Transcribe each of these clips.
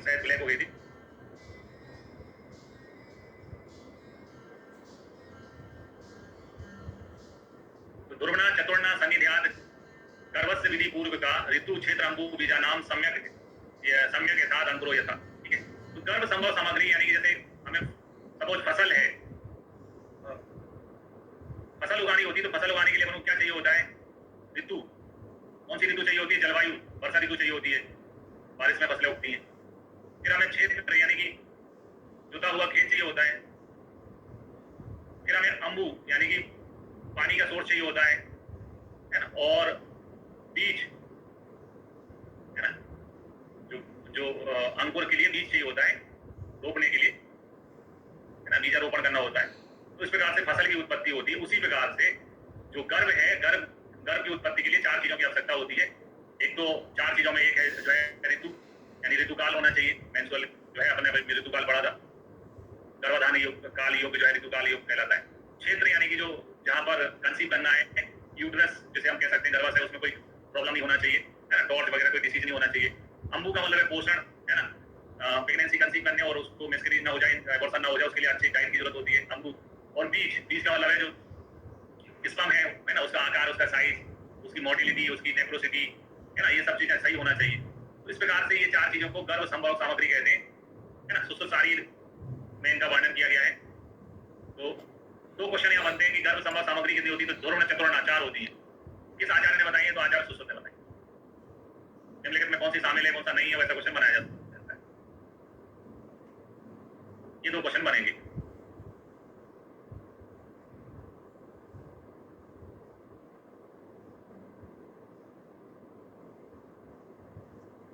Screen शायद black हो गई थी। तो ध्रुवना चतुर्णा सन्निध्यात गर्भस्य विधि पूर्व का ऋतु क्षेत्र अंबु बीजा नाम सम्यक के साथ अंकुरो यथा। ठीक है, तो गर्भ संभव सामग्री यानी कि जैसे हमें सपोज फसल है, फसल उगानी होती है, तो फसल उगाने के लिए अपन को क्या चाहिए होता है? ऋतु। कौन सी ऋतु चाहिए होती है? जलवायु, वर्षा ऋतु चाहिए होती है, बारिश में फसलें उगती हैं। फिर हमें क्षेत्र यानी कि जुता हुआ खेत चाहिए होता है। फिर हमें अंबु यानी कि पानी का सोर्स चाहिए होता है ना, और बीज है ना, जो अंकुर के लिए बीज चाहिए होता है, रोपने के लिए है ना, बीजारोपण करना होता है। तो इस प्रकार से फसल की उत्पत्ति होती है। उसी प्रकार से जो गर्भ है, गर्भ की उत्पत्ति के लिए 4 चीजों की आवश्यकता होती है। एक तो 4 चीजों में एक है जो है ऋतु, यानी ऋतुकाल होना चाहिए। मेंस्ट्रुअल जो है अपने ऋतुकाल पढ़ा था, गर्भाधान योग काल योग जो है ऋतुकाल योग कहलाता है। क्षेत्र यानी कि जो जहाँ पर कंसीव करना है, यूट्रस जिसे हम कह सकते हैं, गर्भाशय, उसमें कोई प्रॉब्लम नहीं होना चाहिए है ना, टॉर्च वगैरह कोई डिसीज नहीं होना चाहिए। अंबु का मतलब है पोषण है ना, प्रेगनेंसी कंसीव करने और उसको मिसकैरेज ना हो जाए, अबॉर्शन ना हो जाए, उसके लिए अच्छी डाइट की जरूरत होती है अंबु। और बीज का मतलब है जो स्पर्म है ना, उसका आकार, उसका साइज, उसकी मोटिलिटी, उसकी नेक्रोसिटी है ना, ये सब चीजें सही होना चाहिए। तो इस प्रकार से ये 4 चीजों को गर्भ संभव सामग्री कहते हैं है ना। सुस्त शारीर में इनका वर्णन किया गया है। तो 2 क्वेश्चन यहाँ बनते हैं कि गर्भ संभव सामग्री कितनी होती है? तो ध्रुवण चतुर्ण आचार होती है। किस आचार्य ने बताई है? तो आचार्य सुश्रुत ने बताई। निम्नलिखित में कौन सी शामिल है, कौन सा नहीं है, वैसा क्वेश्चन बनाया जा सकता है। ये 2 क्वेश्चन बनेंगे।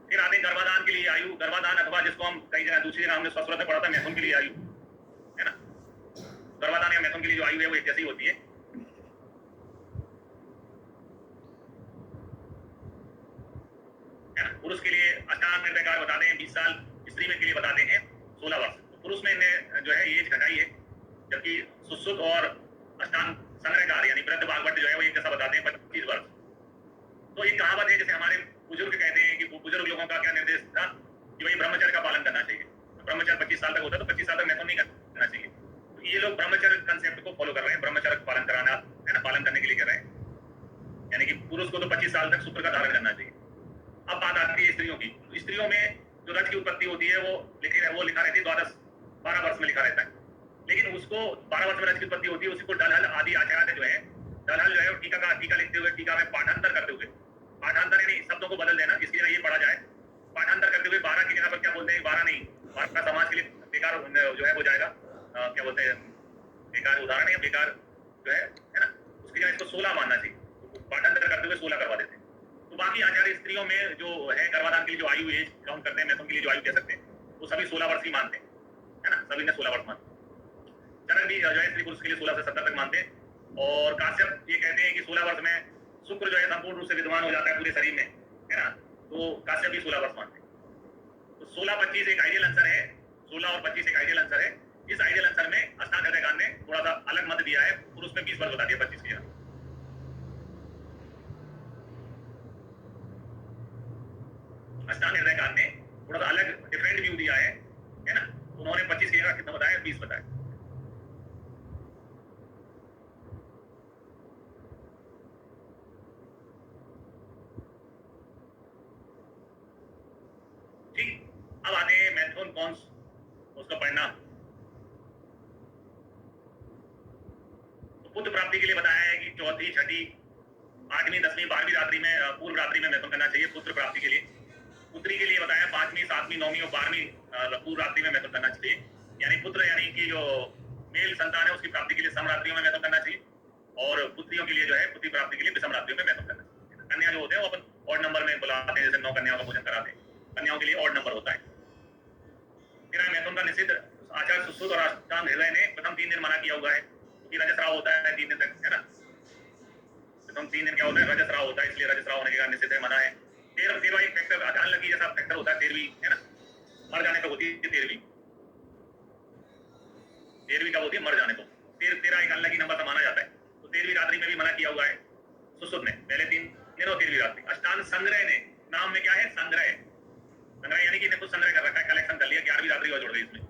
फिर आते गर्भाधान के लिए आयु। गर्भाधान अथवा जिसको हम कई जगह दूसरी जगह हमने संस्कृत में पढ़ा था मैथुन के लिए आयु है ना। गर्भाधान या मैथुन के लिए जो आयु है वो एक जैसी होती है। पुरुष के लिए अष्टांग निर्णयकार बताते हैं 20 साल, स्त्री में के लिए बताते हैं 16 वर्ष। तो पुरुष में इन्हें जो है एज घटाई है, जबकि सुश्रुत और अष्टांग संग्रहकार यानी वृद्ध भागवत जो है वो एक जैसा बताते हैं 25 वर्ष। तो एक कहावत है, जैसे हमारे बुजुर्ग कहते हैं कि बुजुर्ग लोगों का क्या निर्देश था कि भाई ब्रह्मचर्य का पालन करना चाहिए। तो ब्रह्मचर्य 25 साल तक होता है, तो 25 साल तक मैथुन नहीं करना चाहिए। तो ये लोग ब्रह्मचर्य कंसेप्ट को फॉलो कर रहे हैं, ब्रह्मचर्य का पालन कराना है ना, पालन करने के लिए कर रहे हैं। यानी कि पुरुष को तो 25 साल तक सूत्र का धारण करना चाहिए। अब बात आती है स्त्रियों की। तो स्त्रियों में जो रज की उत्पत्ति होती है वो लिखा रहती है 12 वर्ष में लिखा रहता है। लेकिन उसको 12 वर्ष में रज की उत्पत्ति होती है, उसी को डलहल आदि आचार्य जो है, डलहल जो है टीका लिखते हुए, टीका में पाठांतर करते हुए, पाठांतर यानी शब्दों को बदल देना, इसलिए ये पढ़ा जाए, पाठांतर करते हुए 12 की जगह पर क्या बोलते हैं? 12 नहीं, 12 समाज के लिए बेकार जो है हो जाएगा, क्या बोलते हैं, बेकार उदाहरण है, बेकार जो है ना, उसकी जगह इसको 16 मानना चाहिए। तो पाठांतर करते हुए 16 करवा देते हैं। तो बाकी आचार्य स्त्रियों में जो है गर्भाधान के लिए जो आयु एज काउंट करते हैं, मैथुन के लिए जो आयु कह सकते हैं, वो सभी 16 वर्ष ही मानते हैं है ना, सभी ने 16 वर्ष मानते हैं। जनक भी जो है स्त्री पुरुष के लिए 16 से 17 तक मानते हैं। और काश्यप ये कहते हैं कि 16 वर्ष में शुक्र जो है संपूर्ण रूप से विद्यमान हो जाता है पूरे शरीर में है ना, तो काश्यप भी 16 वर्ष मानते हैं। तो 16-25 एक आइडियल आंसर है, 16 और 25 एक आइडियल आंसर है। इस आइडियल आंसर में अष्टांग हृदयकांड ने थोड़ा सा अलग मत दिया है, पुरुष में 20 वर्ष बता दिया 25 की जगह। अष्टांग हृदयकांड ने थोड़ा सा अलग डिफरेंट व्यू दिया है ना, उन्होंने 25 की जगह कितना बताया? 20 बताया। ठीक, अब आते हैं मैथुन कौन उसका पढ़ना। तो पुत्र प्राप्ति के लिए बताया है कि 4ठी, 6ठी, 8वीं, 10वीं, 12वीं रात्रि में, पूर्व रात्रि में मैथुन करना चाहिए पुत्र प्राप्ति के लिए। पुत्री के लिए बताया 5वीं, 7वीं, 9वीं और 12वीं पूर्व रात्रि में मैथुन करना चाहिए। यानी पुत्र यानी कि जो मेल संतान है उसकी प्राप्ति के लिए सम रात्रियों में मैथुन करना चाहिए, और पुत्रियों के लिए जो है पुत्री प्राप्ति के लिए विषम रात्रियों में मैथुन करना चाहिए। कन्या जो होते हैं वो अपन ऑड नंबर में बुलाते हैं, जैसे 9 कन्याओं का पूजन कराते हैं, कन्याओं के लिए ऑड नंबर होता है। फिर मैथुन का निषिद्ध आचार्य सुश्रुत और अष्टांग हृदय ने प्रथम 3 दिन मना किया हुआ है, क्योंकि रजस्राव होता है 3 दिन तक है ना। प्रथम 3 दिन क्या होता है? रजस्राव होता है, इसलिए रजस्राव होने का निषिद्ध है, मना है। 13वां एक फैक्टर अनलकी जैसा फैक्टर होता है, 13वीं है ना, मर जाने पर होती है 13वीं कब होती है? मर जाने को। 13 एक अनलकी नंबर माना जाता है। तो 13वीं रात्रि में भी मना किया हुआ है सुश्रुत ने, पहले 3 दिन और 13वीं रात्रि। अष्टांग संग्रह ने, नाम में क्या है? संग्रह, संग्रह यानी कि इन्हें कुछ संग्रह कर रखा है, कलेक्शन कर लिया, 11वीं रात्रि और जुड़ गई इसमें,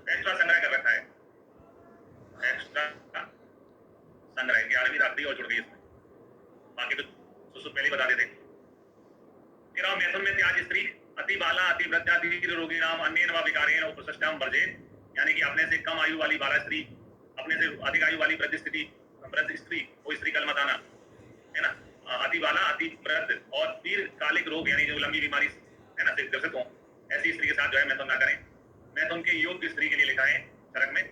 एक्स्ट्रा संग्रह कर रखा है, एक्स्ट्रा संग्रह 11वीं रात्रि और जुड़ गई इसमें, बाकी तो सुसुप्त पहले बता देते। तेरह मैथुन में त्याज स्त्री अति बाला अति वृद्धा धीर रोगी नाम अन्य व विकारेण उपसृष्टाम वर्जेत, यानी कि अपने से कम आयु वाली बाला स्त्री, अपने से अधिक आयु वाली वृद्ध स्त्री, कोई स्त्री कल मत आना, है ना, अति बाला अति वृद्ध और दीर्घकालिक रोग यानी जो लंबी बीमारी है ना से ग्रसित हो, ऐसी स्त्री के साथ जो है मैथुन ना करें। मैथुन के योग्य स्त्री के लिए लिखा है चरक में,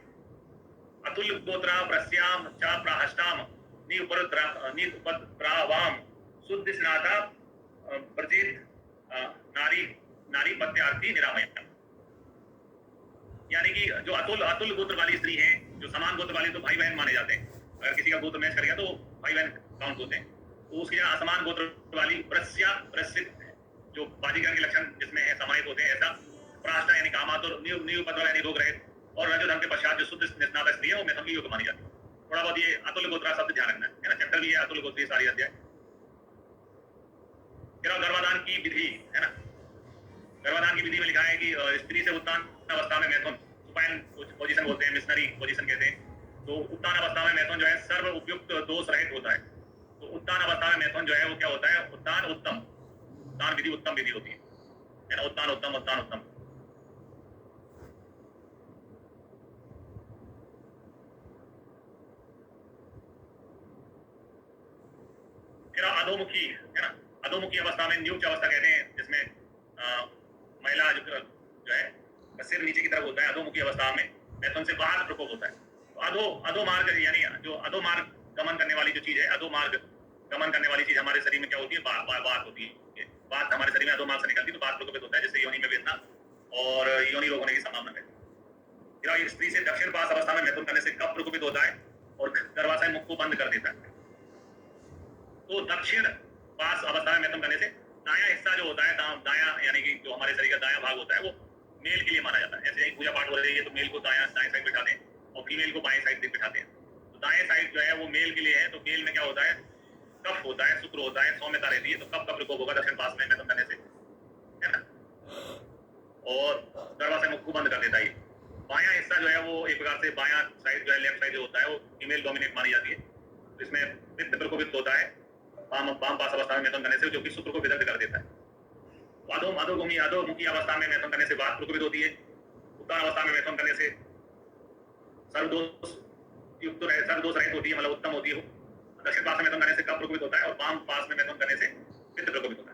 अतुल गोत्रा प्रस्याम चा प्राहष्टाम निरुपद्रावाम शुद्ध स्नाता प्रजित नारी नारी पत्यार्थी निरामय, यानी कि जो अतुल गोत्र वाली स्त्री है, जो समान गोत्र वाली तो भाई बहन माने जाते हैं, अगर किसी का गोत्र मैच कर गया तो भाई बहन काउंट होते हैं, तो उसके यहाँ असमान गोत्र वाली प्रसिद्ध जो बाजीगर के लक्षण जिसमें है समाहित होते हैं, ऐसा प्राष्टा यानी कामातुर निरुपद्रव यानी रोग रहित और रजोधर्म के पश्चात जो शुद्ध निस्नाता स्त्री है वो मैथुन की योग मानी जाती है। थोड़ा बहुत ये अतुल गोत्रा शब्द ध्यान रखना है ना, चैप्टर भी है अतुल गोत्री सारी अध्याय। गर्भाधान की विधि है ना, गर्भाधान की विधि में लिखा है कि स्त्री से उत्तान अवस्था में मैथुन, सुपाइन पोजीशन बोलते हैं, मिशनरी पोजीशन कहते हैं, तो उत्तान अवस्था में मैथुन जो है सर्व उपयुक्त दोष रहित होता है। तो उत्तान अवस्था में मैथुन जो है वो क्या होता है, उत्तान उत्तम, उत्तान विधि उत्तम विधि होती है ना, उत्तान उत्तम उत्तान उत्तम। फिर अधोमुखी है ना, अधोमुखी अवस्था में न्यूच अवस्था कहते हैं, जिसमें महिला जो है सिर नीचे की तरफ होता है, अधोमुखी अवस्था में मैथुन से बाहर प्रकोप होता है। तो अधो मार्ग यानी जो अधो मार्ग गमन करने वाली जो चीज है, अधो मार्ग गमन करने वाली चीज हमारे शरीर में क्या होती है, बात होती है, बात हमारे शरीर में अधो मार्ग से निकलती है, तो बात प्रकोपित होता है, जिससे योनि में वेदना और योनि रोग होने की संभावना है। फिर स्त्री से दक्षिण पास अवस्था में मैथुन करने से कफ प्रकोपित होता है और गर्भाशय मुख को बंद कर देता है। तो दक्षिण पास अवस्था में मैथुन करने से दायां हिस्सा जो होता है, दायां यानी कि जो हमारे शरीर का दायां भाग होता है वो मेल के लिए माना जाता है। ऐसे ही पूजा पाठ हो रही है तो मेल को दायां साइड बिठाते हैं और फीमेल को बाएं साइड बिठाते हैं। तो दाएं साइड जो है वो मेल के लिए है, तो मेल में क्या होता है, कफ होता है, शुक्र होता है, सौम्यता रहती है, तो कफ का प्रकोप होगा दक्षिण पास में मैथुन करने से, है ना, और गर्भाशय मुख को बंद कर देता है। बायां हिस्सा जो है वो एक प्रकार से बायां साइड जो है, लेफ्ट साइड जो होता है वो फीमेल डोमिनेट मानी जाती है, तो इसमें पित्त प्रकोपित होता है वाम पास अवस्था में मैथुन करने से, जो कि शुक्र को विदग्ध कर देता है। अधोमुखी अवस्था में मैथुन करने से बात प्रकोपित होती है। उत्तान अवस्था में मैथुन करने से सर्वदोष रहित होती है, मतलब उत्तम होती है। दक्षिण पास में मैथुन करने से कफ प्रकोपित होता है और वाम पास में मैथुन करने से पित्त प्रकोपित होता है।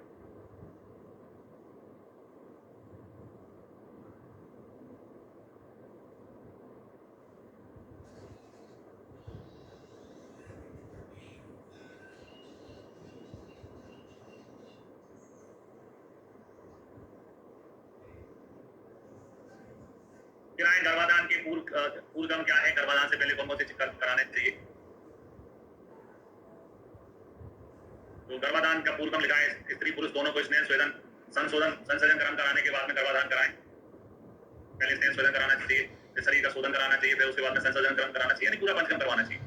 गर्भाधान के पूर्वगम क्या है, गर्भाधान से पहले कौन कौन से कर्म कराने चाहिए। तो गर्भाधान का पूर्वगम लिखा है, स्त्री पुरुष दोनों को स्नेह संशोधन कर्म कराने के बाद में गर्भाधान कराएं। पहले स्नेह शोधन कराना चाहिए, फिर शरीर का शोधन कराना चाहिए, फिर उसके बाद में संशोधन कर्म कराना चाहिए, यानी पूरा पंचकर्म करवाना चाहिए।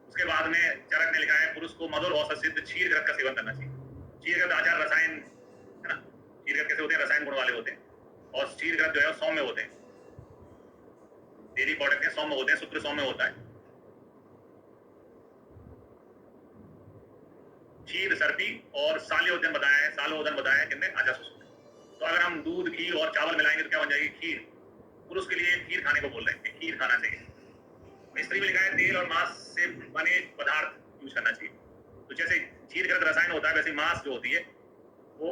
उसके बाद में चरक ने लिखा है, पुरुष को मधुर और सिद्ध क्षीर घृत का सेवन करना चाहिए। क्षीर घृत आचार रसायन है ना, क्षीर घृत कैसे होते हैं, रसायन गुण वाले होते हैं, और क्षीर घृत जो है सौम्य होते हैं, डेयरी प्रोडक्ट है, सौम्य होते हैं, शुक्र सौम्य होता है। क्षीर सर्पी और साल्योदन बताया है, सालोदन बताया है कितने आचार सुसुप्त। तो अगर हम दूध घी और चावल मिलाएंगे तो क्या बन जाएगी, खीर। पुरुष के लिए खीर खाने को बोल रहे हैं, खीर खाना चाहिए। स्त्री में लिखा है तेल और मांस से बने पदार्थ यूज करना चाहिए। तो जैसे क्षीर घृत रसायन होता है, वैसे मांस जो होती है वो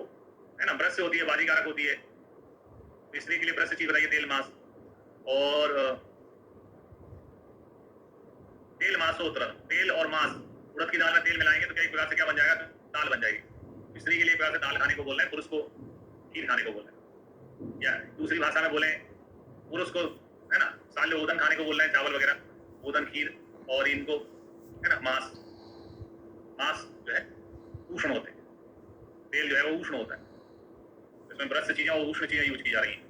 है ना ब्रश से होती है, बाजीकारक होती है। तो स्त्री के लिए ब्रश से चीज बताइए, तेल मांस। और तेल मांसोत्र, तेल और मांस, उड़द की दाल में तेल मिलाएंगे तो क्या एक प्रकार से क्या बन जाएगा, दाल बन जाएगी। स्त्री के लिए एक प्रकार से दाल खाने को बोल रहे हैं, पुरुष को खीर खाने को बोल रहे हैं। या दूसरी भाषा में बोले, पुरुष को है ना साल्य ओदन खाने को बोल रहे हैं, चावल वगैरह, ओदन खीर, और इनको है ना मांस जो है उष्ण होते हैं, तेल जो है वो उष्ण होता है, इसमें ब्रश से चीजें और उष्ण चीजें यूज की जा रही हैं।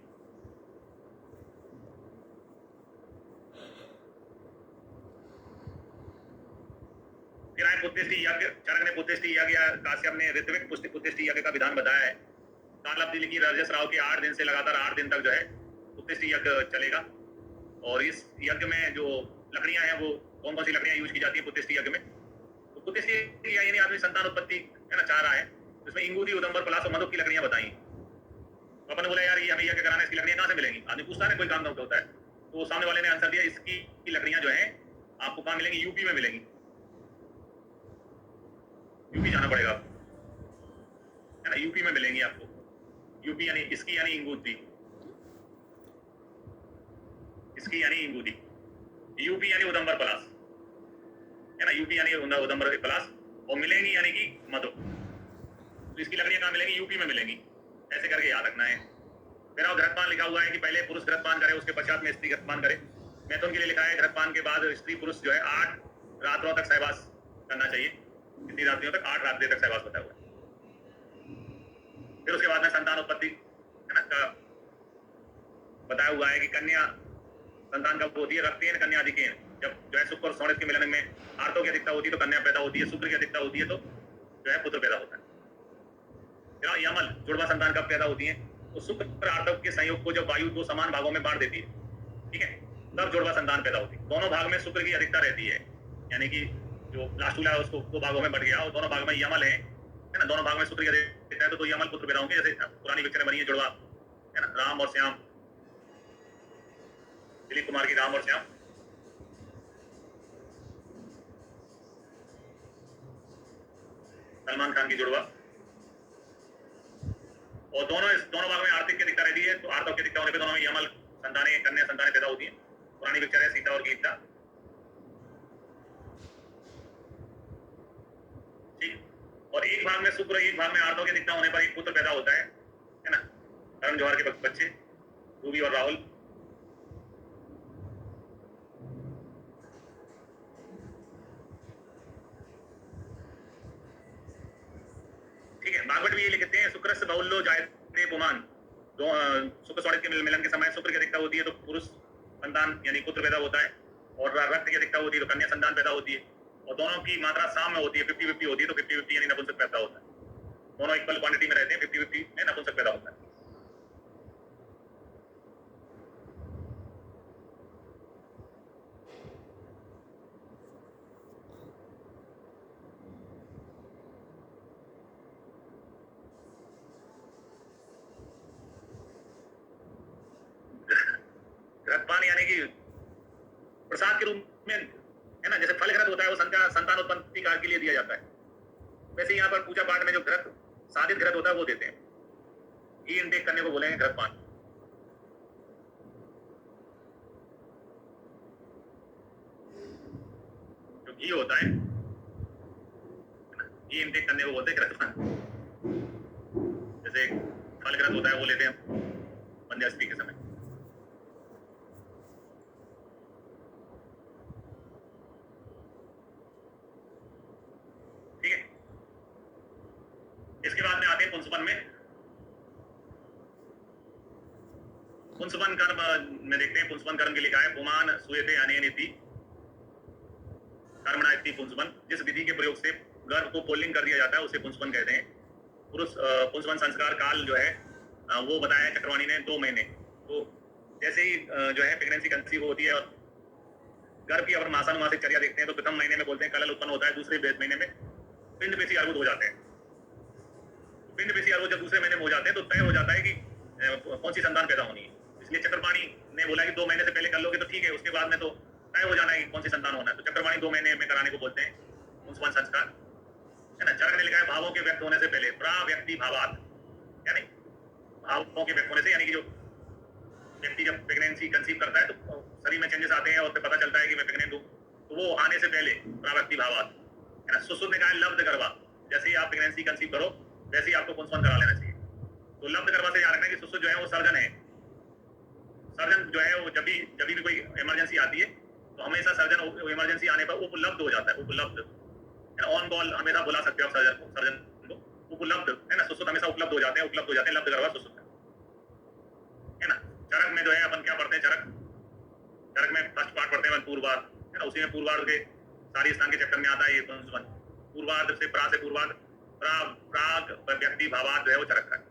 फिर आए पुत्यष्टि यज्ञ। चरक ने पुत्यष्टि यज्ञ या काश्यप ने ऋत्विक पुत्यष्टि यज्ञ का विधान बताया है। काल अवधि लिखी रजस्राव के 8 दिन से लगातार 8 दिन तक जो है उत्तिष्ठ यज्ञ चलेगा। और इस यज्ञ में जो लकड़ियां हैं वो कौन कौन सी लकड़ियां यूज की जाती है पुत्तिष्ठ यज्ञ में? तो पुत्तिष्ठ यज्ञ यानी आदमी संतान उत्पत्ति है ना चाह रहा है, इसमें इंगूदी, उदंबर, पलाश और मधुक की लकड़ियां बताई। तो अपन ने बोला यार ये हमें यज्ञ कराना, इसकी लकड़ियां कहाँ से मिलेंगी? आदमी पूछता है कोई काम नहीं होता है, तो सामने वाले ने आंसर दिया इसकी लकड़ियां जो है आपको कहाँ मिलेंगी? यूपी में मिलेंगी। यूपी जाना पड़ेगा है ना, यूपी में मिलेंगी आपको। यूपी यानी इसकी यानी इंगूदी, इसकी यानी इंगूदी, यूपी यानी उदंबर पलाश है ना, यूपी यानी उदंबर पलाश, और मिलेंगी यानी कि मधु। तो इसकी लकड़ियां कहाँ मिलेंगी? यूपी में मिलेंगी। ऐसे करके याद रखना है। मेरा घृतपान लिखा हुआ है कि पहले पुरुष घृतपान करे, उसके पश्चात में स्त्री घृतपान करे। मैथुन के लिए लिखा है घृतपान के बाद स्त्री पुरुष जो है 8 रात्रों तक सहवास करना चाहिए। कितनी रात्रियों तक? 8 रात्रि तक सहवास होता हुआ। फिर उसके बाद में संतान उत्पत्ति है ना का बताया हुआ है कि कन्या संतान कब होती है? रक्तेन कन्या अधिकेन, जब जो है शुक्र और सौणित के मिलन में आर्तों की अधिकता होती है तो कन्या पैदा होती है, शुक्र की अधिकता होती है तो जो है पुत्र पैदा होता है। फिर यमल जुड़वा संतान कब पैदा होती है? तो शुक्र आर्तव के संयोग को जब वायु 2 समान भागों में बांट देती है, ठीक है, तब जुड़वा संतान पैदा होती है। दोनों भाग में शुक्र की अधिकता रहती है, यानी कि जो लास्टूला है उसको 2 भागों में बढ़ गया और दोनों भाग में यमल है ना, दोनों भाग में शुक्र की अधिकता है तो 2 यमल पुत्र पैदा होंगे। जैसे पुरानी पिक्चर बनी है जुड़वा है ना, राम और श्याम, दिलीप कुमार की राम और श्याम। सलमान खान की जुड़वा, और दोनों भाग में आर्थिक की अधिकता रहती है, तो आर्थिक की अधिकता होने पे दोनों में यमल संतानें कन्या संतानें पैदा होती है। पुरानी पिक्चर है सीता और गीता, ठीक। और एक भाग में शुक्र, एक भाग में आर्थिक की अधिकता होने पर एक पुत्र पैदा होता है ना, करण जौहर के बच्चे रूबी और राहुल। ठीक है, भागवत भी ये लिखते हैं शुक्रस्य बहुल्यो जायते पुमान, शुक्र सौणित के मिलन के समय शुक्र की अधिकता होती है तो पुरुष संतान यानी पुत्र पैदा होता है, और रक्त की अधिकता होती है तो कन्या संतान पैदा होती है, और दोनों की मात्रा साम में होती है 50-50 होती है तो 50-50 यानी नपुंसक पैदा होता है। दोनों इक्वल क्वांटिटी में रहते हैं, 50-50 में नपुंसक पैदा होता है। घृतपान यानी कि प्रसाद के रूप में है ना, जैसे फल घृत होता है वो संतान उत्पत्ति काल के लिए दिया जाता है, वैसे यहाँ पर पूजा पाठ में जो घृत साधित घृत होता है वो देते हैं। घी इंटेक करने को बोलेंगे घृतपान। जो घी होता है घी इंटेक करने को बोलते हैं घृतपान। जैसे फल घृत होता है वो लेते हैं वंध्याष्टमी के समय। ठीक है, इसके बाद में आते हैं पुंसवन में। पुंसवन कर्म में देखते हैं, पुंसवन कर्म के लिखा है पुमान सुयते अनेनिति कर्मणा इति पुंसवन, जिस विधि के प्रयोग से गर्भ को पोलिंग कर दिया जाता है उसे पुंसवन कहते हैं। पुरुष पुंसवन संस्कार काल जो है वो बताया चक्रवाणी ने 2 महीने। तो जैसे ही जो है प्रेगनेंसी कंसीव होती है और गर्भ की अगर मासानुमासिक चर्या देखते हैं तो प्रथम महीने में बोलते हैं कलल उत्पन्न होता है, दूसरे महीने में पिंड पेशी अर्बुद हो जाते हैं। पिंड पेशी अर्बुद जब दूसरे महीने में हो जाते हैं तो तय हो जाता है कि कौन सी संतान पैदा होनी है। इसलिए चक्रवाणी ने बोला कि 2 महीने से पहले कर लोगे तो ठीक है, उसके बाद में तो तय हो जाना है कि कौन सी संतान होना है। तो चक्रवाणी 2 महीने में कराने को बोलते हैं पुंसवन संस्कार है ना। चरक ने लिखा है भावों के व्यक्त होने से पहले, प्राव्यक्ति भावात, यानी भावों के व्यक्त होने से, यानी कि जो व्यक्ति जब प्रेगनेंसी कंसीव करता है तो शरीर में चेंजेस आते हैं और फिर पता चलता है कि मैं प्रेग्नेंट हूँ, तो वो आने से पहले प्राव्यक्ति भावात है ना। सुश्रुत ने कहा है लब्ध गर्भा, जैसे ही आप प्रेगनेंसी कंसीव करो वैसे ही आपको पुंसवन करा लेना चाहिए। तो लब्ध गर्भा से याद रखना कि सुश्रुत जो है वो सर्जन है। सर्जन जो है वो जब भी कोई इमरजेंसी आती है तो हमेशा सर्जन इमरजेंसी आने पर उपलब्ध हो जाता है। उपलब्ध ऑन कॉल हमेशा बुला सकते हो आप सर्जन को, उपलब्ध है ना। सुश्रुत हमेशा उपलब्ध हो जाते हैं लब्ध गर्भा सुश्रुत है ना। चरक में जो है अपन क्या पढ़ते हैं, चरक में फर्स्ट पार्ट पढ़ते हैं पूर्वार्ध है ना, उसी में पूर्वार्ध के सारी स्थान के चक्कर में आता है ये पुंसवन। पूर्वार्ध से पूर्वार्ध प्राग व्यक्ति भावार्थ जो है वो चरक का है।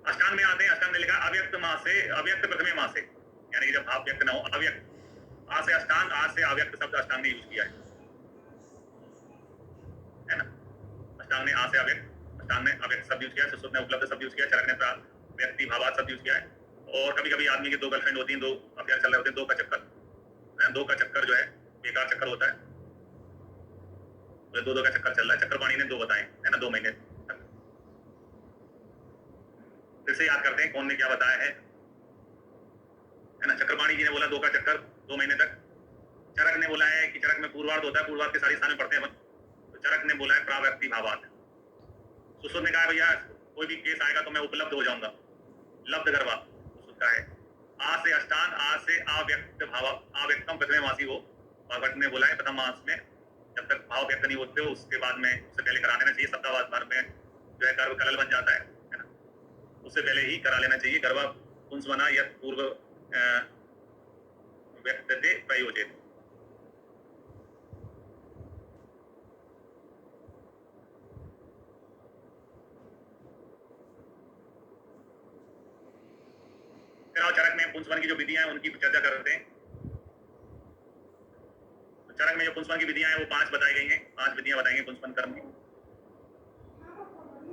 अष्टांग में आते हैं, अष्टांग ने लिखा अव्यक्त माह से, अव्यक्त प्रथमे माह से, यानी कि जब भाव व्यक्त न हो, अव्यक्त, आ से अष्टांग, आ से अव्यक्त शब्द अष्टांग ने यूज किया है ना। अष्टांग ने आ से अव्यक्त, अष्टांग ने अव्यक्त शब्द यूज किया, सुश्रुत ने उपलब्ध शब्द यूज किया, चरक ने व्यक्ति भावात शब्द यूज किया है। और कभी कभी आदमी की दो गर्लफ्रेंड होती हैं, दो अफेयर चल रहे होते हैं, दो का चक्कर जो है बेकार चक्कर होता है, दो का चक्कर चल रहा है। चक्रपाणी ने दो बताए है ना, 2 महीने तक। फिर से याद करते हैं कौन ने क्या बताया है ना। चक्रपाणी जी ने बोला 2 का चक्कर 2 महीने तक। चरक ने बोला है कि चरक में पूर्वार्ध होता है, पूर्वार्ध के सारी स्थान में पढ़ते हैं अपन, तो चरक ने बोला है प्राव्यक्ति भावात। सुश्रुत ने कहा भैया कोई भी केस आएगा तो मैं उपलब्ध हो जाऊंगा, लब्ध करवा सुश्रुत का है। आ से अष्टांग, आ से अव्यक्त भाव, अव्यक्तम प्रथमे मासी हो। भागवत ने बोला है प्रथम मास में जब तक भाव व्यक्त नहीं होते उसके बाद में, उससे पहले करा देना चाहिए। सप्ताहवाद भर में जो है गर्भ कलल बन जाता है ना, उससे पहले ही करा लेना चाहिए। गर्भ पुंसवना यत् पूर्व व्यक्तते प्रयोजित। चरक में पुंसवन की जो विधियां हैं उनकी चर्चा करते हैं। चरक में जो पुंसवन की विधियां हैं वो 5 बताई गई हैं, 5 विधियां बताएंगे पुंसवन कर्म की।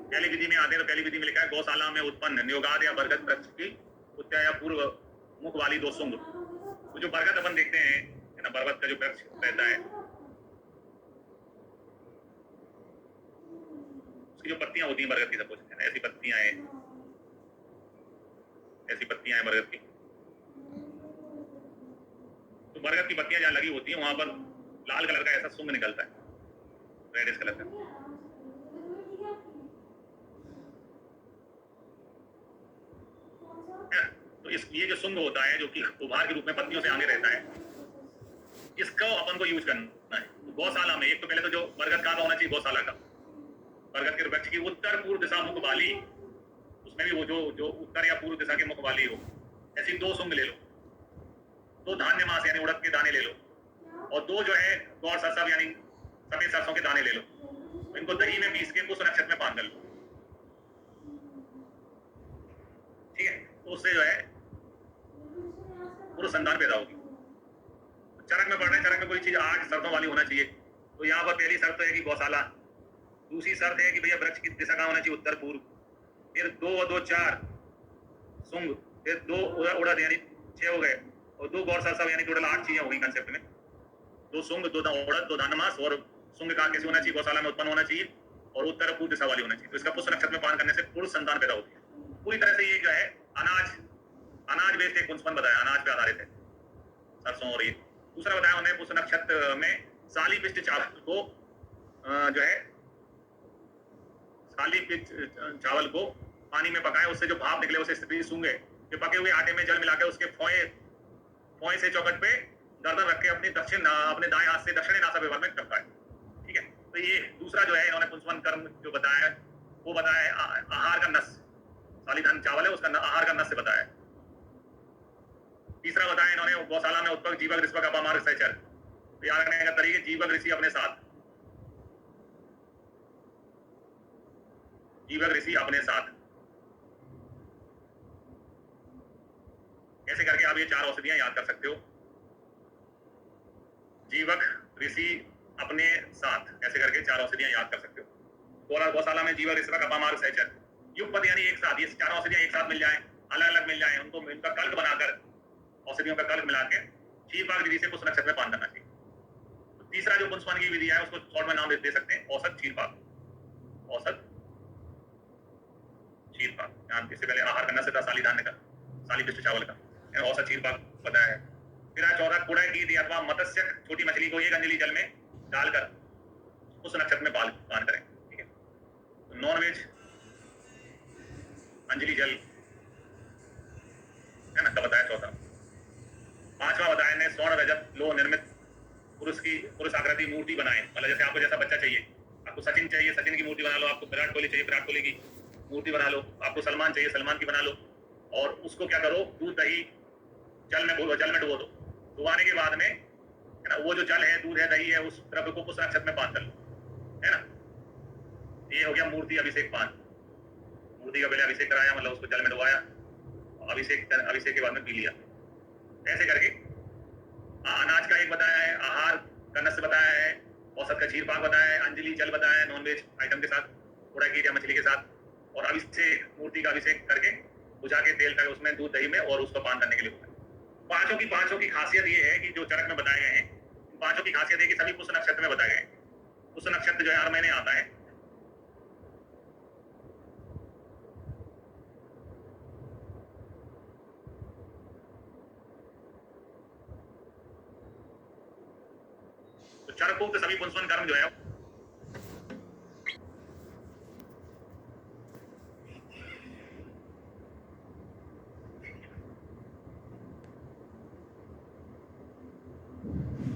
पहली विधि में आते हैं तो पहली विधि में लिखा है गौशाला में उत्पन्न नियोगाद या बरगद वृक्ष की उत्या या पूर्व मुख वाली 2 सुंग। तो जो बरगद अपन देखते हैं ना, बरगद का जो वृक्ष रहता है उसकी जो पत्तियां होती हैं बरगद की, सपोज ऐसी पत्तियां हैं, ऐसी पत्तियां हैं बरगद की। तो बरगद की पत्तियां जहां लगी होती हैं वहां पर लाल कलर का ऐसा सुंग निकलता है, रेडिश कलर का। तो ये जो सुंग होता है जो कि उभार के रूप में पत्तियों से आगे रहता है, इसको अपन को यूज करना है। तो गौशाला में एक तो पहले तो जो बरगद का होना चाहिए, गौशाला का बरगद के वृक्ष की उत्तर पूर्व दिशा मुख वाली, उसमें भी वो जो उत्तर या पूर्व दिशा के मुख वाली हो, ऐसी 2 सुंग ले लो। 2 धान्य मास यानी उड़द के दाने ले लो, और 2 जो है गौर सरसव यानी सफेद सरसों के दाने ले लो। तो इनको दही में पीस के पुष्प नक्षत्र में बांध कर लो, ठीक है। तो उससे जो है पूर्व संतान पैदा होगी। चरक में पढ़ रहे हैं, चरक में कोई चीज 8 शर्तों वाली होना चाहिए। तो यहाँ पर पहली शर्त है कि गौशाला, दूसरी शर्त है कि भैया वृक्ष की दिशा कहाँ होना चाहिए, उत्तर पूर्व। फिर 2 और 2 4 सुंग, फिर 2 उड़द यानी 6 हो गए, और 2 गौर सरसव यानी टोटल 8 चीजें हो गई कंसेप्ट में। 2 सुंग, 2 उड़द, 2 धानमास, और सुंग का कैसे होना चाहिए, गौशाला में उत्पन्न होना चाहिए और उत्तर पूर्व दिशा वाली होना चाहिए। तो इसका पुष्प नक्षत्र में पान करने से पूर्व संतान पैदा होती है। पूरी तरह से ये जो है अनाज बेस्ड एक पुंसवन बताया, अनाज पे आधारित है, सरसों और ये। दूसरा बताया उन्हें पुष्प नक्षत्र में साली पिष्ट चावल को जो है साली पिष्ट चावल को पानी में पकाए, उससे जो भाप निकले उसे स्त्री सूंघे। जो पके हुए आटे में जल मिलाकर उसके फोए से चौकट पे गर्दन रख के अपने दाएं हाथ से दक्षिणी नासा व्यवहार में टपकाए, ठीक है। तो ये दूसरा जो है इन्होंने पुंसवन कर्म जो बताया है वो बताया है आहार का नस, सालीधान चावल है उसका आहार का नस से बताया है। तीसरा बताया इन्होंने गौशाला में उत्पन्न जीवक ऋषि का अपामार्ग सहचर, याद रखने का तरीके जीवक ऋषि अपने साथ, जीवक ऋषि अपने साथ, ऐसे करके आप ये 4 औषधियां याद कर सकते हो। जीवक ऋषि अपने साथ, ऐसे करके 4 औषधियां याद कर सकते हो। गौशाला में जीवक ऋषि का अपामार्ग सहचर, युगपद यानी एक साथ, ये 4 औषधियां एक साथ मिल जाए, अलग अलग मिल जाए, उनको इनका कल्प बनाकर, औषधियों का कल्प मिला के क्षीरपाक विधि से पुष्प नक्षत्र में पान करना चाहिए। तो तीसरा जो पुंसवन की विधि है उसको शॉर्ट में नाम दे सकते हैं औसत क्षीरपाक, औसत क्षीरपाक। इससे पहले आहार करना से था साली धान्य का, साली पिष्ट चावल का, औसत क्षीरपाक बताया है। फिर 14 कुड़य की अथवा मत्स्य छोटी मछली को 1 अंजलि जल में डालकर उस नक्षत्र में पान करें, ठीक है। तो नॉन वेज अंजलि जल है ना, का बताया 4था। 5वां बताया ने स्वर्ण रजत लोह निर्मित पुरुष आकृति मूर्ति बनाए, मतलब जैसे आपको जैसा बच्चा चाहिए, आपको सचिन चाहिए सचिन की मूर्ति बना लो, आपको विराट कोहली चाहिए विराट कोहली की मूर्ति बना लो, आपको सलमान चाहिए सलमान की बना लो, और उसको क्या करो, दूध दही जल में डुबो दो। डुबाने के बाद में है ना वो जो जल है, दूध है, दही है, उस द्रव्य को पुष्प नक्षत्र में पान कर लो, है ना। ये हो गया मूर्ति अभिषेक पान, मूर्ति का पहले अभिषेक कराया, मतलब उसको जल में डुबाया, अभिषेक के बाद में पी लिया। ऐसे करके अनाज का एक बताया है, आहार का नस्य बताया है, औसत का क्षीर पाक बताया है, अंजलि जल बताया है नॉनवेज आइटम के साथ, थोड़ा कीट या मछली के साथ, और अभिषेक मूर्ति का अभिषेक करके बुझा के तेल का उसमें दूध दही में और उसको पान करने के लिए बताया। पांचों की खासियत ये है कि जो चरक में बताए गए हैं, पांचों की खासियत है कि सभी पुष्य नक्षत्र में बताए गए हैं। पुष्य नक्षत्र जो है हर महीने आता है। तो चरकोक्त सभी पुंसवन कर्म जो है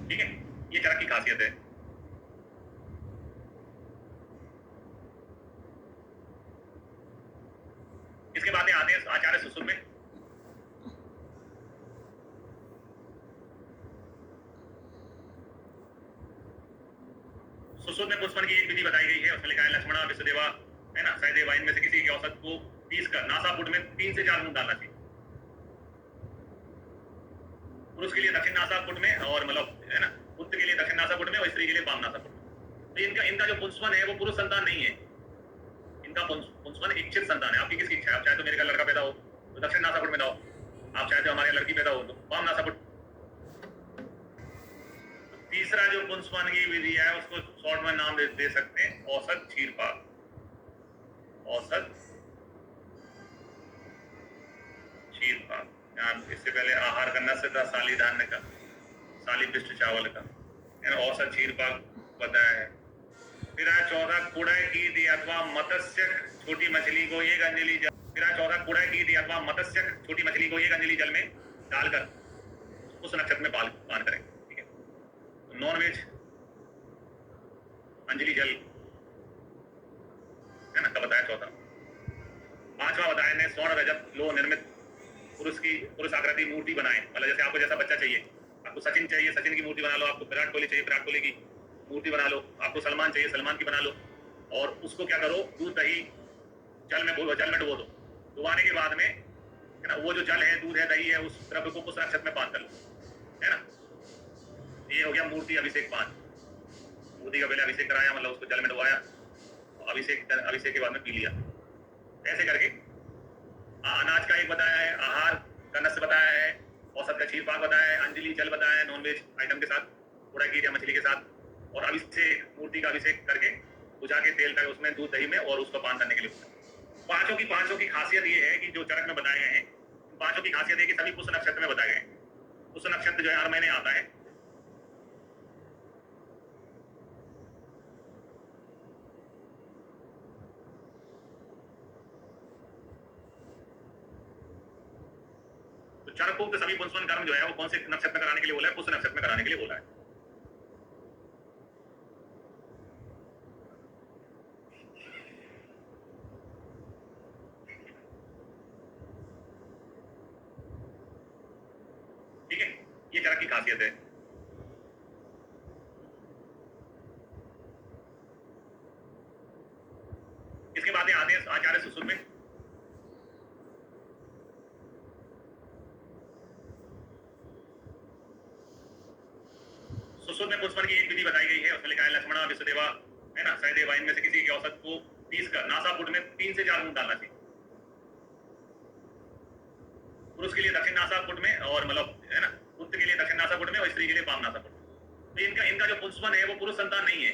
ठीक है, ये चरक की खासियत है। इसके बाद में आते हैं आचार्य सुश्रुत में। सुश्रुत में पुष्पन की एक विधि बताई गई है, उसमें लिखा है लक्ष्मणा विश्वदेवा, है ना, सहदेवा, इनमें से किसी के औसत को पीस कर नासापुट में 3 से 4 बूंद डालना चाहिए। पुरुष के लिए दक्षिण नासापुट में, और मतलब है ना, पुत्र के लिए दक्षिण नासापुट में और स्त्री के लिए वाम नासापुट में। तो इनका जो पुंसवन है वो पुरुष संतान नहीं है, इनका पुंसवन इच्छित संतान है। आपकी किसकी इच्छा है? आप चाहे तो मेरे का लड़का पैदा हो तो दक्षिण नासापुट में लाओ, आप चाहे तो हमारे लड़की पैदा हो तो वाम नासापुट। तीसरा जो पुंसवन की विधि है उसको शॉर्ट में नाम दे सकते हैं औसत क्षीरपाक। औसत क्षीरपाक, इससे पहले आहार का नस्य था साली धान्य का, साली पिष्ट चावल का, औसत क्षीरपाक बताया है। फिर 14 कुड़य की दी अथवा मत्स्य छोटी मछली को एक अंजलि जल, फिर 14 कुड़य की दी अथवा मत्स्य छोटी मछली को एक अंजलि जल में डालकर उस नक्षत्र में पान करें। ठीक है, नॉन वेज अंजलि जल है ना, का बताया चौथा। पांचवा बताया ने स्वर्ण रजत लोह निर्मित पुरुष आकृति मूर्ति बनाए, मतलब जैसे आपको जैसा बच्चा चाहिए, आपको सचिन चाहिए सचिन की मूर्ति बना लो, आपको विराट कोहली चाहिए विराट कोहली की मूर्ति बना लो, आपको सलमान चाहिए सलमान की बना लो, और उसको क्या करो, दूध दही जल में डुबो दो। डुबाने के बाद में है ना, वो जो जल है, दूध है, दही है, उस द्रव्य को उस नक्षत्र में पान कर लो, है ना। ये हो गया मूर्ति अभिषेक पान। मूर्ति का पहले अभिषेक कराया, मतलब उसको जल में डुबाया, अभिषेक के बाद में पी लिया। ऐसे करके अनाज का एक बताया है, आहार का नस्य बताया है, औसत का क्षीर पाक बताया है, अंजलि जल बताया है नॉनवेज आइटम के साथ, थोड़ा कीट या मछली के साथ, और अभिषेक मूर्ति का अभिषेक करके बुझा के तेल का उसमें दूध दही में और उसको पान करने के लिए। पांचों की खासियत ये है कि जो चरक में बताए गए हैं, पांचों की खासियत है कि सभी पुष्य नक्षत्र में बताए गए हैं। पुष्य नक्षत्र जो है हर महीने आता है। तो चरकोक्त सभी पुंसवन कर्म जो है वो कौन से नक्षत्र में कराने के लिए बोला है? पुष्य नक्षत्र में कराने के लिए बोला है। ठीक है, ये चरक की खासियत है। इसके बाद आते हैं आचार्य सुश्रुत में। सुश्रुत में पुष्पन की एक विधि बताई गई है, उसमें लिखा है लक्ष्मणा विश्वदेवा, है ना, सहदेवा, इनमें से किसी के औसत को पीस कर नासापुट में 3 से 4 बूंद डालना चाहिए। पुरुष के लिए दक्षिण नासापुट में, और मतलब है ना, पुत्र के लिए दक्षिण नासापुट में और स्त्री के लिए वाम नासापुट में। तो इनका जो पुंसवन है वो पुरुष संतान नहीं है,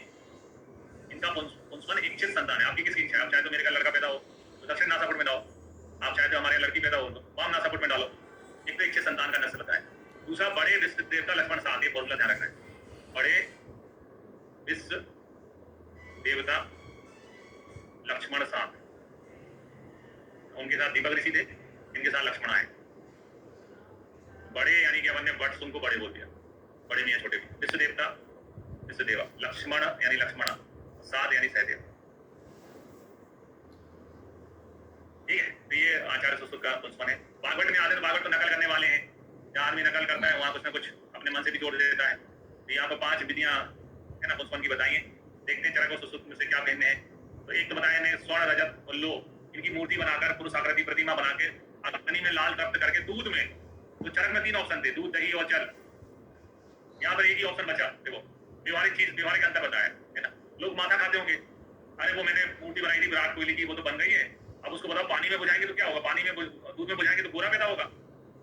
इनका पुंसवन इच्छित संतान है। आपकी किसकी इच्छा है? आप चाहे तो मेरे का लड़का पैदा हो तो दक्षिण नासापुट में लाओ, आप चाहे तो हमारे लड़की पैदा हो तो वाम नासापुट में डालो। एक तो इच्छित संतान का नस्य बताया। दूसरा, बड़े विश्व देवता लक्ष्मण साथ, ये फॉर्मूला ध्यान रखना है। बड़े विश्व देवता लक्ष्मण साथ, उनके साथ दीपक ऋषि थे, इनके साथ लक्ष्मण आए। बड़े यानी कि अपन ने वट सुन को बड़े बोल दिया, बड़े नहीं है छोटे भी। विश्व देवता विश्वदेवा, लक्ष्मण यानी लक्ष्मणा, साध यानी सहदेव। ठीक है, तो ये आचार्य सुश्रुत का पुंसवन है। भागवत में आते हैं, भागवत को नकल करने वाले हैं, जहां आदमी नकल करता है वहां कुछ ना कुछ अपने मन से भी जोड़ देता है। तो यहाँ पर 5 विधियां है ना पुंसवन की बताई है। देखते हैं चरक और सुश्रुत में से क्या भिन्न है। तो एक तो बताया ने स्वर्ण रजत और लोह, इनकी मूर्ति बनाकर पुरुष आकृति प्रतिमा बना के अग्नि में लाल तप्त करके दूध में, तो चरक में 3 ऑप्शन थे, दूध, दही और जल। यहाँ पर एक ही ऑप्शन बचा। देखो व्यवहारिक चीज, व्यवहारिक अंतर बताया है ना। लोग माथा खाते होंगे, अरे वो मैंने मूर्ति बनाई थी विराट कोहली की, वो तो बन गई है, अब उसको बताओ पानी में बुझाएंगे तो क्या होगा, पानी में दूध में बुझाएंगे तो गोरा पैदा होगा,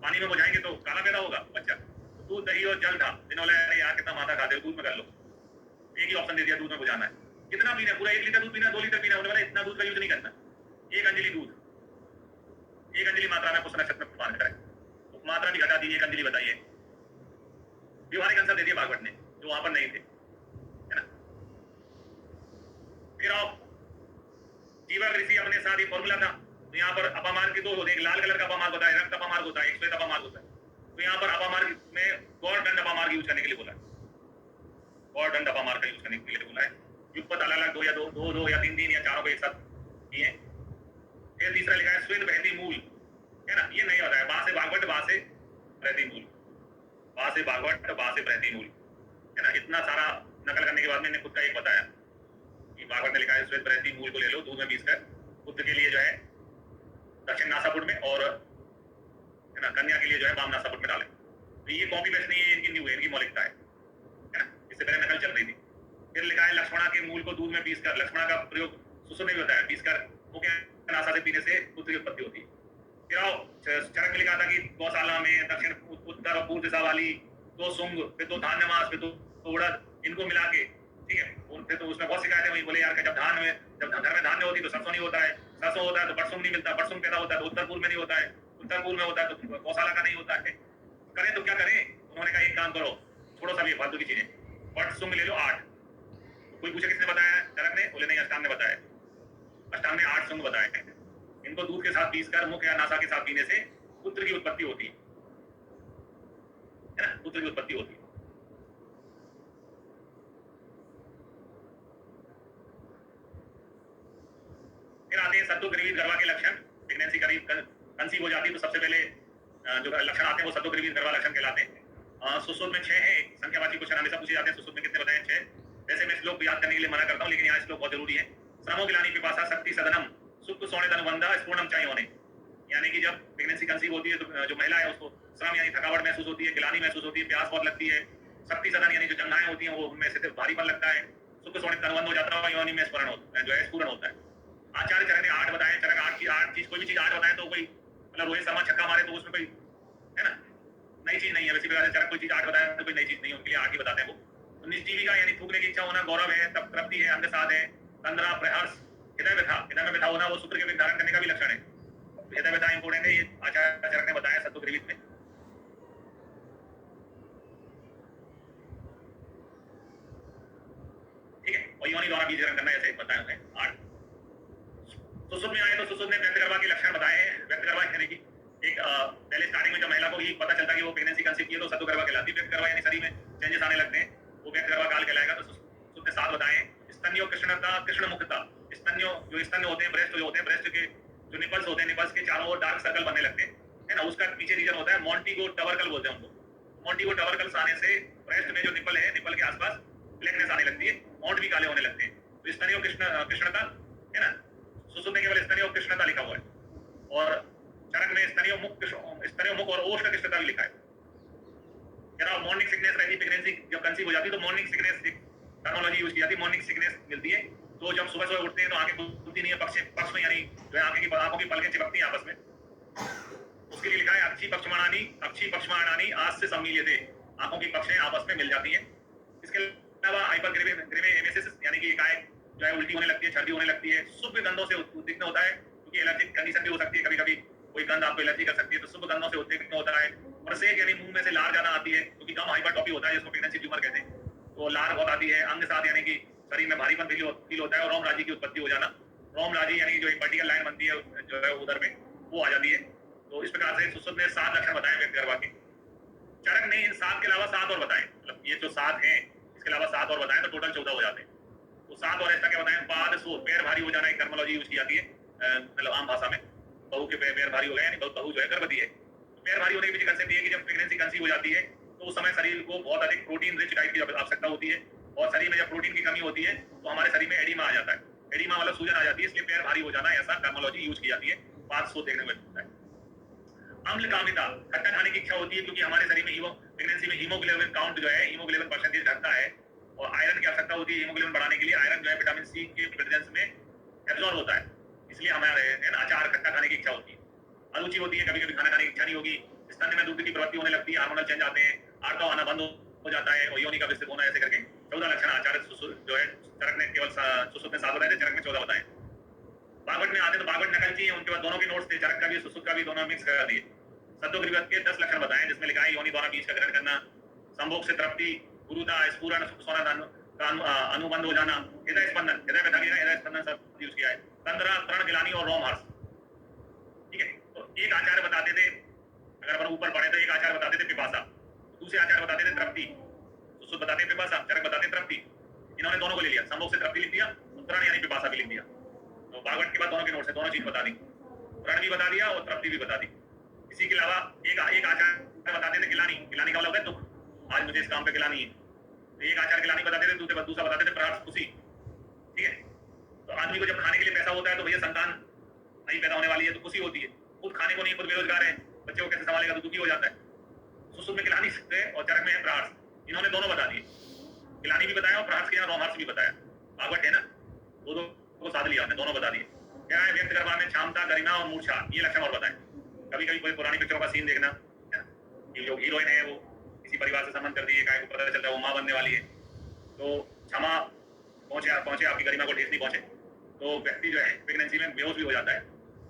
पानी में बुझाएंगे तो काला पैदा होगा बच्चा। तो दूध, दही और जल था। जिन्होंने अरे यार कितना माथा खाते हो, दूध में कर लो, एक ही ऑप्शन दे दिया, दूध में बुझाना है। कितना पीना, पूरा 1 लीटर दूध पीना, 2 लीटर पीना, बोले इतना दूध का यूज नहीं करना, 1 अंजलि दूध, 1 अंजलि मात्रा में पुष्प नक्षत्र में पान करें, मात्रा भी घटा दी, 1 अंजलि बताइए। व्यवहारिक आंसर दे दिया भागवत ने, जो वहां पर नहीं थे, है ना। फिर आओ जीवक ऋषि अपने साथ ही फॉर्मूला था। तो यहाँ पर अपामार्ग के 2 होते हैं, एक लाल कलर का अपामार्ग होता है, रक्त अपामार्ग होता है, एक श्वेत अपामार्ग होता है। तो यहाँ पर अपामार्ग में गौर दंड अपामार्ग यूज करने के लिए बोला है, गौर दंड अपामार्ग का यूज करने के लिए बोला है। युगपत अलग अलग 2 या 2 या 3 या 4 को एक साथ किए। फिर तीसरा लिखा है श्वेत बहती मूल, है ना, ये नहीं होता है, बा से भागवत, बा से बहती मूल, बा से भागवत, बा से बहती मूल, है ना। इतना सारा नकल करने के बाद मैंने खुद का एक बताया कि भागवत ने लिखा है श्वेत बहती मूल को ले लो, दूध में पीस कर पुत्र के लिए जो है दक्षिण नासापुर में, और है ना कन्या के लिए जो है वाम नासापुर में डाले। तो ये कॉपी पेस्ट नहीं है, इनकी न्यू है, इनकी मौलिकता है ना। इससे पहले नकल चल रही थी। फिर लिखा है लक्ष्मणा के मूल को दूध में पीस कर, लक्ष्मणा का प्रयोग सुसु ने भी बताया, पीस कर मुख्य नासा से पीने से पुत्र की उत्पत्ति होती है। फिर आओ चरक में लिखा था कि गौशाला में दक्षिण, उत्तर और पूर्व दिशा वाली 2 सुंग, फिर 2 धान्य मास, फिर 2 उड़द, इनको मिला के, ठीक है। फिर तो उसमें बहुत शिकायतें हुई, बोले यार जब धान में, जब घर में धान्य होती तो सरसों नहीं होता है, सरसों होता है तो बरसुम नहीं मिलता, बरसुम पैदा होता है तो उत्तर पूर्व में नहीं होता है, उत्तर पूर्व में होता है तो गौशाला का नहीं होता है, करें तो क्या करें। उन्होंने कहा एक काम करो, छोड़ो सब ये फालतू की चीजें, बट ले लो 8। कोई पूछे किसने बताया, चरक ने, बोले नहीं अष्टांग ने बताया, अष्टांग ने 8 सुंग बताए हैं। इनको दूध के साथ पीस कर मुख या नासा के साथ पीने से पुत्र की उत्पत्ति होती है ना, पुत्र की उत्पत्ति होती है। फिर आते हैं सत्तुग्रीवी गर्भा के लक्षण। प्रेगनेंसी करीब कंसीव हो जाती है तो सबसे पहले जो लक्षण आते हैं वो सत्तुग्रीवी गर्भा लक्षण कहलाते हैं। सुश्रुत में 6 है, संख्यावाची क्वेश्चन हमेशा पूछे जाते हैं, सुश्रुत में कितने बताए 6। वैसे मैं श्लोक याद करने के लिए मना करता हूँ, लेकिन यहाँ श्लोक बहुत जरूरी है। श्रमो गिलानी पिपासा शक्ति सदनम सुप्त सोने तनुबंधा स्पूर्णम चाहिए होने, यानी कि जब प्रेगनेंसी कंसीव होती है तो जो महिला है उसको श्रम यानी थकावट महसूस होती है, गिलानी महसूस होती है, प्यास बहुत लगती है, शक्ति सदन यानी जो जंघाएं होती हैं वो उनमें से भारीपन लगता है, सुप्त सोने तनुबंध हो जाता है, योनि में स्फुरण जो है स्फुरण होता है। आचार्य चरक ने 8 बताए, चरक 8 चीज, कोई भी चीज 8 बताए तो कोई मतलब रोहित शर्मा छक्का मारे तो उसमें कोई है ना नई चीज नहीं है। वैसे भी चरक कोई चीज 8 बताया तो कोई नई चीज नहीं है, उनके लिए 8 ही बताते हैं वो। तो निष्जीविका यानी थूकने की इच्छा होना, गौरव है, तप तृप्ति है, अंगसाद है, तंद्रा प्रहर्ष, हृदय व्यथा होना वो शुक्र के विक धारण करने का भी लक्षण है। हृदय व्यथा इंपोर्टेंट है, ये आचार्य चरक ने बताया सत्तुग्रीवित में। ठीक है, और योनि द्वारा बीज ग्रहण करना ऐसे बताए हुए 8। सुसुप्त में आए तो सुसुप्त ने व्यक्त गर्भा के लक्षण बताए। व्यक्त गर्भा यानी कि एक पहले स्टार्टिंग में जब महिला को ही पता चलता है कि वो प्रेगनेंसी कंसीव की है तो सत्तु गर्भा कहलाती है। व्यक्त गर्भा यानी शरीर में चेंजेस आने लगते हैं, वो व्यक्त गर्भा काल कहलाएगा। तो सुसुप्त ने 7 बताए। स्तन्यो कृष्णता, कृष्ण मुखता, स्तन्यो जो स्तन होते हैं, ब्रेस्ट जो होते हैं, ब्रेस्ट के जो निपल्स होते हैं, निपल्स के चारों ओर डार्क सर्कल बनने लगते हैं, है ना। उसका पीछे रीजन होता है मॉन्टिगो टवर्कल बोलते हैं उनको। मॉन्टिगो टवर्कल्स आने से ब्रेस्ट में जो निपल है, निपल के आसपास ब्लैकनेस आने लगती है, मॉन्ट भी काले होने लगते हैं। तो स्तन्यो कृष्णता है ना। सुसुप्त में केवल स्तन्यो कृष्णता लिखा हुआ है, और चरक में स्तन्यो मुख और ओष्ठ कृष्णता भी लिखा है। जरा मॉर्निंग सिकनेस रहती, प्रेगनेंसी जब कंसीव हो जाती है तो मॉर्निंग सिकनेस टर्मिनोलॉजी यूज की जाती है, मॉर्निंग सिकनेस मिलती है। तो जब सुबह सुबह उठते हैं तो आंखें खुलती नहीं है, पक्ष में यानी जो है आंखों की पलकें चिपकती हैं आपस में, उसके लिए लिखा है अक्षी पक्षमाणानी आज से सम्मिलिते, आंखों की पक्षें आपस में मिल जाती हैं। इसके अलावा हाइपरग्रीमेमेसिस यानी कि एकाएक जो है उल्टी होने लगती है, छर्दी होने लगती है। शुभ गंधों से उद्विग्न होता है, क्योंकि एलर्जिक कंडीशन भी हो सकती है, कभी कभी कोई गंध आपको एलर्जी कर सकती है, तो शुभ गंधों से उद्विग्न होता है। प्रसेक यानी मुंह में से लार ज्यादा आती है, क्योंकि कम हाइपरटॉपी होता है जिसको प्रेगनेंसी ट्यूमर कहते हैं, तो लार बहुत आती है। अंग साथ यानी कि शरीर में भारीपन फील होता है, और रोम राजी की उत्पत्ति हो जाना। रोम राजी यानी जो एक वर्टिकल लाइन बनती है जो है उधर में, वो आ जाती है। तो इस प्रकार से सुसुप्त ने 7 लक्षण बताए व्यक्त गर्भा के। चरक ने इन 7 के अलावा 7 और बताए, मतलब ये जो 7 हैं इसके अलावा 7 और बताए तो टोटल 14 हो जाते हैं। तो 7 और ऐसा क्या बताएं, पाद सो पैर भारी हो जाना, एक टर्मिनोलॉजी यूज की जाती है मतलब आम भाषा में। बहू के पैर भारी हो गए यानी बहू जो है गर्भवती है। पैर भारी होने की वजह कंसेप्ट ये है कि जब प्रेगनेंसी कंसीव हो जाती है तो उस समय शरीर को बहुत अधिक प्रोटीन रिच डाइट की आवश्यकता होती है, और शरीर में जब प्रोटीन की कमी होती है तो हमारे शरीर में एडिमा आ जाता है। एडिमा मतलब सूजन आ जाती है, इसलिए पैर भारी हो जाना, ऐसा टर्मोलॉजी यूज की जाती है, पाथ सो देखने को मिलता है। अम्ल कामिता, खट्टा खाने की इच्छा होती है क्योंकि हमारे शरीर में प्रेगनेंसी में हीमोग्लोबिन काउंट जो है, हीमोग्लोबिन परसेंटेज घटता है और आयरन की आवश्यकता होती है हीमोग्लोबिन बढ़ाने के लिए। आयरन जो है विटामिन सी के प्रेजेंस में एब्जॉर्ब होता है, इसलिए हमारे अचार खट्टा खाने की इच्छा होती है। अरुचि होती है, कभी कभी खाना खाने की इच्छा नहीं होगी, स्तन में दूध की प्रवृत्ति होने लगती है, हार्मोनल चेंज आते हैं, आर्तव आना बंद हो जाता है और योनि का विस्तृत होना, ऐसे करके 14 लक्षण आचार्य जो है चरक ने केवल सुश्रुत में 7 बताए थे, चरक में 14 बताए। बागवट में आते तो बागवट नकल चाहिए, उनके बाद दोनों के नोट्स थे, चरक का भी सुश्रुत का भी, दोनों मिक्स करा दिए। सत्वग्रीवत के 10 लक्षण बताए, जिसमें लिखा है योनि द्वारा बीज का ग्रहण करना, संभोग से तृप्ति, गुरुता, स्फुरन, सोना का अनुबंध हो जाना, हृदय स्पंदन, हृदय में धड़कन, हृदय स्पंदन सब यूज किया है, तंद्रा, तृण, गिलानी और रोमहर्ष। ठीक है, तो एक आचार्य बताते थे, अगर अपन ऊपर पढ़े तो एक आचार्य बताते थे पिपासा, दूसरे आचार्य बताते थे तृप्ति, सुश्रुत बताते हैं पिपासा, चरक बताते हैं तृप्ति। इन्होंने दोनों को ले लिया, संभोग से तृप्ति लिख दिया, तृण यानी पिपासा भी लिख दिया। तो बागवट के बाद दोनों के नोट्स है, दोनों चीज बता दी, तृण भी बता दिया और तृप्ति भी बता दी। इसी के अलावा एक आचार्य बताते थे गिलानी, गिलानी का मतलब है दुख, आज मुझे इस काम पे गिलानी है, तो एक आचार्य गिलानी बताते थे, दूसरा बताते थे प्रयास खुशी। ठीक है, तो आदमी को जब खाने के लिए पैसा होता है तो भैया संतान नहीं पैदा होने वाली है तो खुशी होती है, खुद खाने को नहीं, खुद बेरोजगार है, बच्चे को कैसे संभालेगा तो दुखी हो जाता है। सुश्रुत में गिलानी सकते हैं और चरक में है प्रयास, इन्होंने दोनों बता दिए, गिलानी भी बताया और प्रयास के यहाँ रोमहर्ष भी बताया। बागवट है ना, दो को साथ लिया, दोनों बता दिए। क्या है, व्यक्त करवा में क्षमता, गरिमा और मूर्छा, ये लक्षण और बताए। कभी कभी कोई पुरानी पिक्चरों का सीन देखना है ना, ये जो हीरोइन है वो किसी परिवार से संबंध कर दिए, काय को पता चलता है वो माँ बनने वाली है, तो क्षमा पहुंचे आपकी गरिमा को ठेस नहीं पहुंचे तो व्यक्ति जो है प्रेगनेंसी में बेहोश भी हो जाता है।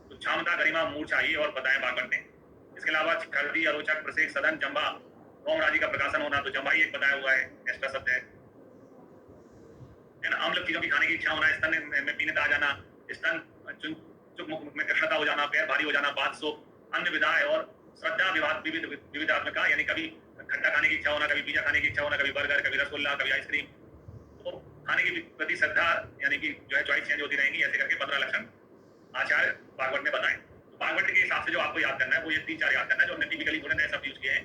तो क्षमता, गरिमा, मूर्छा ये और बताएं बागवट ने। इसके अलावा खर्दी, अरोचक, प्रसेक, सदन, जम्बा, रोम राजी का प्रकाशन होना, तो जम्बा ही एक बताया हुआ है, एक्स्ट्रा शब्द है ना। अम्ल चीजों की खाने की इच्छा होना, स्तन में पीने आ जाना, स्तन चुप मुख में कृष्णता हो जाना, पैर भारी हो जाना, बात सो, अन्य विधाय और श्रद्धा विविधात्मका, यानी कभी खट्टा खाने की इच्छा होना, कभी पिज्जा खाने की इच्छा होना, कभी बर्गर, कभी रसगुल्ला, कभी आइसक्रीम, तो खाने के प्रति श्रद्धा यानी कि जो है चॉइस चेंज होती रहेंगी, ऐसे करके 15 लक्षण आचार्य बागवट ने बताए। तो बागवट के हिसाब से जो आपको याद करना है वो ये 3-4 याद करना है, जो हमने टिपिकली थोड़े नए शब्द यूज किए हैं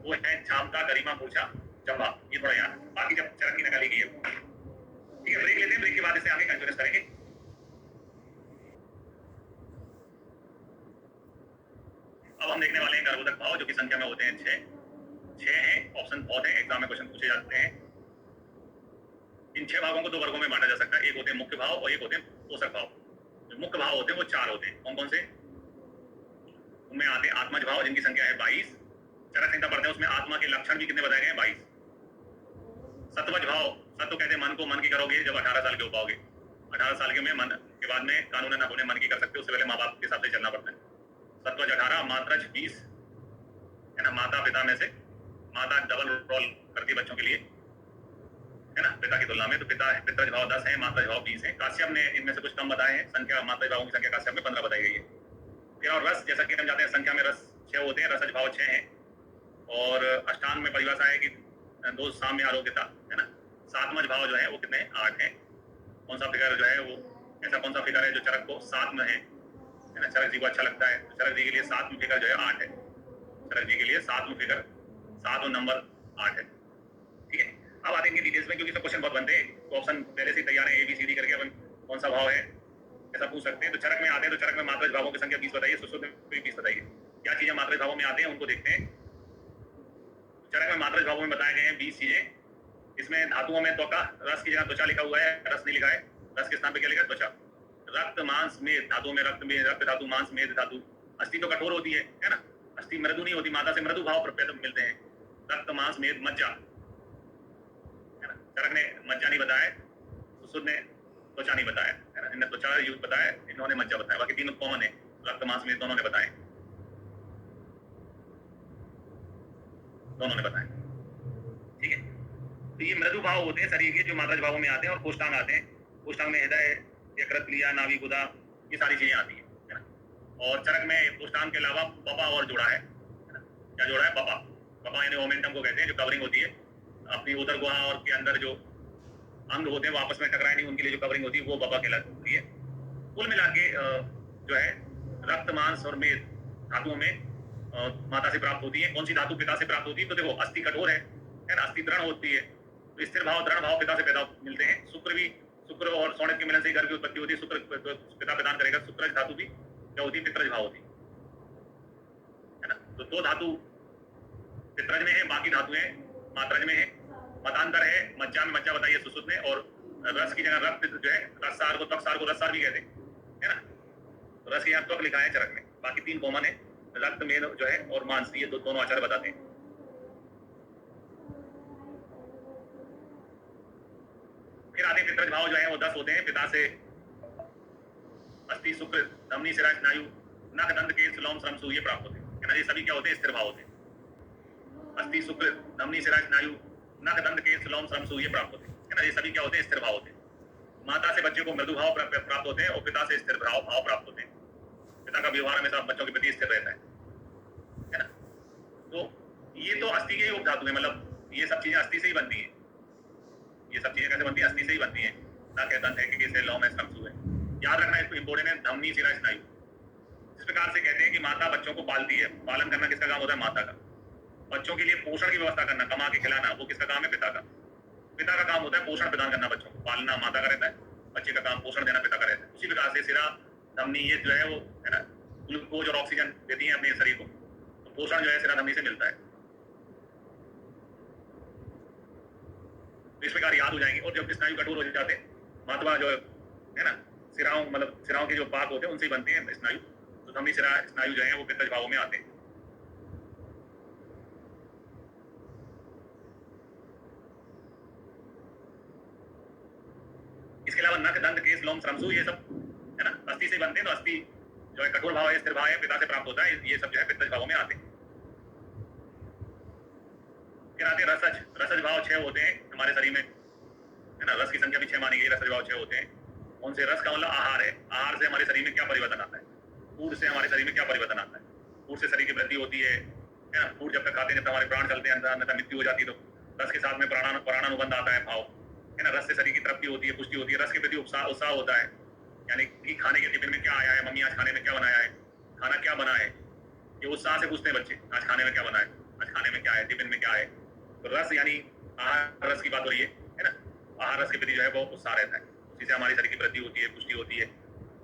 वो है क्षमता, गरिमा, मूर्छा, जम्बा, ये थोड़ा याद, बाकी जब चरक की नकल की है। ठीक है, ब्रेक लेते हैं, ब्रेक के बाद इसे आगे कंटिन्यू करेंगे। अब हम देखने वाले हैं गर्भोदक भाव, जो कि संख्या में होते हैं 6 हैं, ऑप्शन बहुत हैं, एग्जाम में क्वेश्चन पूछे जाते हैं। इन 6 भागों को 2 वर्गों में बांटा जा सकता है, एक होते हैं मुख्य भाव और एक होते हैं पोषक भाव। जो मुख्य भाव होते हैं वो 4 होते हैं, कौन कौन से? उनमें आते हैं आत्मज भाव, जिनकी संख्या है 22, चरक संहिता पढ़ते हैं उसमें आत्मा के लक्षण भी कितने बताए गए हैं, 22। सत्वज भाव, सत्व कहते हैं मन को, मन की करोगे जब 18 साल के हो पाओगे, 18 साल के में मन के बाद में कानून न होने मन की कर सकते हो, उससे पहले माँ बाप के हिसाब से चलना पड़ता है। सत्वज 18, मात्रज 20 है ना, माता पिता में से माता डबल रोल करती है बच्चों के लिए है ना, पिता की तुलना में, तो पितृज भाव 10 है, मात्रज भाव 20 है। काश्यप ने इनमें से कुछ कम बताए हैं, संख्या मात्रज भावों की संख्या काश्यप में 15 बताई गई है। फिर और रस, जैसा कि हम जानते हैं संख्या में रस 6 होते हैं, रसज भाव 6 हैं। और अष्टांग में परिभाषा है कि 2 साम्य आरोग्यता है ना। सातमज भाव जो है वो कितने 8 है। कौन सा फिगर जो है वो ऐसा कौन सा फिगर है जो चरक को 7 में है ना, चरक जी को अच्छा लगता है, चरक जी के लिए 7वां फिगर जो है 8 है, चरक जी के लिए 7वां फिगर 7वां नंबर 8 है। ठीक है, अब आते हैं इनके डिटेल्स में, क्योंकि सब क्वेश्चन बहुत बनते हैं तो ऑप्शन पहले से तैयार है, ABCD करके अपन कौन सा भाव है ऐसा पूछ सकते हैं। तो चरक में आते हैं, तो चरक में मात्रज भावों की संख्या 20 बताइए, सुश्रुत में भी 20 बताइए। क्या चीजें मात्रज भावों में आते हैं उनको देखते हैं। चरक में मात्रज भावों में बताए गए हैं 20 चीजें। इसमें धातुओं में त्वचा, रस की जगह त्वचा लिखा हुआ है, रस नहीं लिखा है, रस के स्थान पे क्या लिखा है, त्वचा। रक्त, मांस, मेद, धातुओं में रक्त में रक्त धातु, मांस, मेद धातु। अस्थि तो कठोर होती है ना, अस्थि मृदु नहीं होती, माता से मृदु भाव प्रपेद मिलते हैं। रक्त, मांस, मेद, मज्जा है ना। चरक ने मज्जा नहीं बताया, सुश्रुत ने त्वचा नहीं बताया है ना, इन्होंने त्वचा यूज बताया, इन्होंने मज्जा बताया, बाकी तीनों कॉमन है, रक्त, मांस, मेद दोनों ने बताए, दोनों ने बताया। ठीक है, तो ये मृदु भाव होते हैं शरीर के, जो मात्रज भावों में आते हैं। और कोष्ठांग आते हैं, कोष्ठांग में हृदय, यकृत, क्लिया, नाभि, गुदा, ये सारी चीजें आती है ना। और चरक में कोष्ठांग के अलावा बपा और जोड़ा है ना। क्या जोड़ा है? बपा। बपा यानी ओमेंटम को कहते हैं, जो कवरिंग होती है अपनी उदर गुहा और के अंदर जो अंग होते हैं वो आपस में टकराए नहीं, उनके लिए जो कवरिंग होती है वो बपा कहलाती है। कुल मिला के जो है रक्त, मांस और मेद धातुओं में माता से प्राप्त होती है। कौन सी धातु पिता से प्राप्त होती है? तो देखो अस्थि कठोर है ना, अस्थि दृढ़ होती है, तो स्थिर भाव, दृढ़ भाव पिता से पैदा मिलते हैं। शुक्र और सौणित के मिलन से गर्भ की उत्पत्ति होती है। शुक्र पिता प्रदान करेगा। शुक्रज धातु भी क्या होती है? पितरज भाव होती है ना। तो दो धातु पितरज में है, बाकी धातुएं मात्रज में है। मतांतर है मज्जा में, मज्जा बताइए सुश्रुत में, और रस की जगह रक्त जो है रससार को त्वकसार को रससार भी कहते हैं, है ना। तो रस के यहाँ त्वक लिखा है चरक में, बाकी तीन कॉमन है, रक्त में जो है और मांस, ये दोनों आचार्य बताते हैं। फिर आते पितरज भाव जो है वो 10 होते हैं। पिता से अस्थि शुक्र धमनी शिरा स्नायु नख दंत केश लोम श्रम सूर्य प्राप्त होते हैं, है ना। ये सभी क्या होते हैं? स्थिर भाव होते हैं। अस्थि शुक्र धमनी शिरा स्नायु नख दंत केश लोम श्रम सूर्य प्राप्त होते हैं, है ना। ये सभी क्या होते हैं? स्थिर भाव होते हैं। माता से बच्चे को मृदु भाव प्राप्त होते हैं और पिता से स्थिर भाव प्राप्त होते हैं। पिता का व्यवहार हमेशा बच्चों के प्रति स्थिर रहता है ना। तो ये तो अस्थि के योग धातु है, मतलब ये सब चीजें अस्थि से ही बनती हैं। ये सब चीजें कैसे बनती है? अस्थि से ही बनती हैं। नख है, दंत है, केश है, लोम है, श्रमसु है। याद रखना इसको इंपॉर्टेंट है। धमनी शिरा स्नायु, इस प्रकार से कहते हैं कि माता बच्चों को पालती है। पालन करना किसका काम होता है? माता का। बच्चों के लिए पोषण की व्यवस्था करना, कमा के खिलाना, वो किसका काम है? पिता का। पिता का काम होता है पोषण प्रदान करना बच्चों को। पालना माता का रहता है, बच्चे का काम पोषण देना पिता का रहता है। उसी प्रकार से शिरा धमनी ये जो है वो, है ना, ग्लूकोज और ऑक्सीजन देती है अपने शरीर को। तो पोषण जो है शिरा धमनी से मिलता है। इस प्रकार याद हो जाएंगे। और जब स्नायु कठोर हो जाते हैं, मातवा जो है ना, सिराओं मतलब सिराओं के जो पाक होते हैं उनसे ही बनते हैं स्नायु। तो धमनी शिरा स्नायु जो है वो पित्तज भावों में आते हैं। इसके अलावा नख दंत केश लोम श्रमसु ये सब, है ना, अस्थि से बनते हैं। तो अस्थि जो है कठोर भाव है, स्थिर भाव है, पिता से प्राप्त होता है। ये सब जो है पित्तज भावों में आते हैं। फिर आते हैं रसज। रसज भाव 6 होते हैं हमारे शरीर में, है ना। रस की संख्या भी 6 मानी गई। रसज भाव 6 होते हैं। उनसे रस का मतलब आहार है। आहार से हमारे शरीर में क्या परिवर्तन आता है? फूड से हमारे शरीर में क्या परिवर्तन आता है? फूड से शरीर की वृद्धि होती है ना। फूड जब तक खाते हैं जब तक हमारे प्राण चलते हैं, अन्यथा मृत्यु हो जाती है। तो रस के साथ में प्राणानुबंध आता है भाव, है ना। रस से शरीर की तृप्ति होती है, पुष्टि होती है। रस के प्रति उत्साह होता है, यानी कि खाने के टिफिन में क्या आया है, मम्मी आज खाने में क्या बनाया है, खाना क्या बना है, ये उत्साह से पूछते हैं बच्चे, आज खाने में क्या बना है, आज खाने में क्या है, टिफिन में क्या है। तो रस यानी आहार रस की बात हो रही है ना। आहार रस के प्रति जो है वो उत्साह रहता है। उसी से हमारी शरीर की वृद्धि होती है, पुष्टि होती है,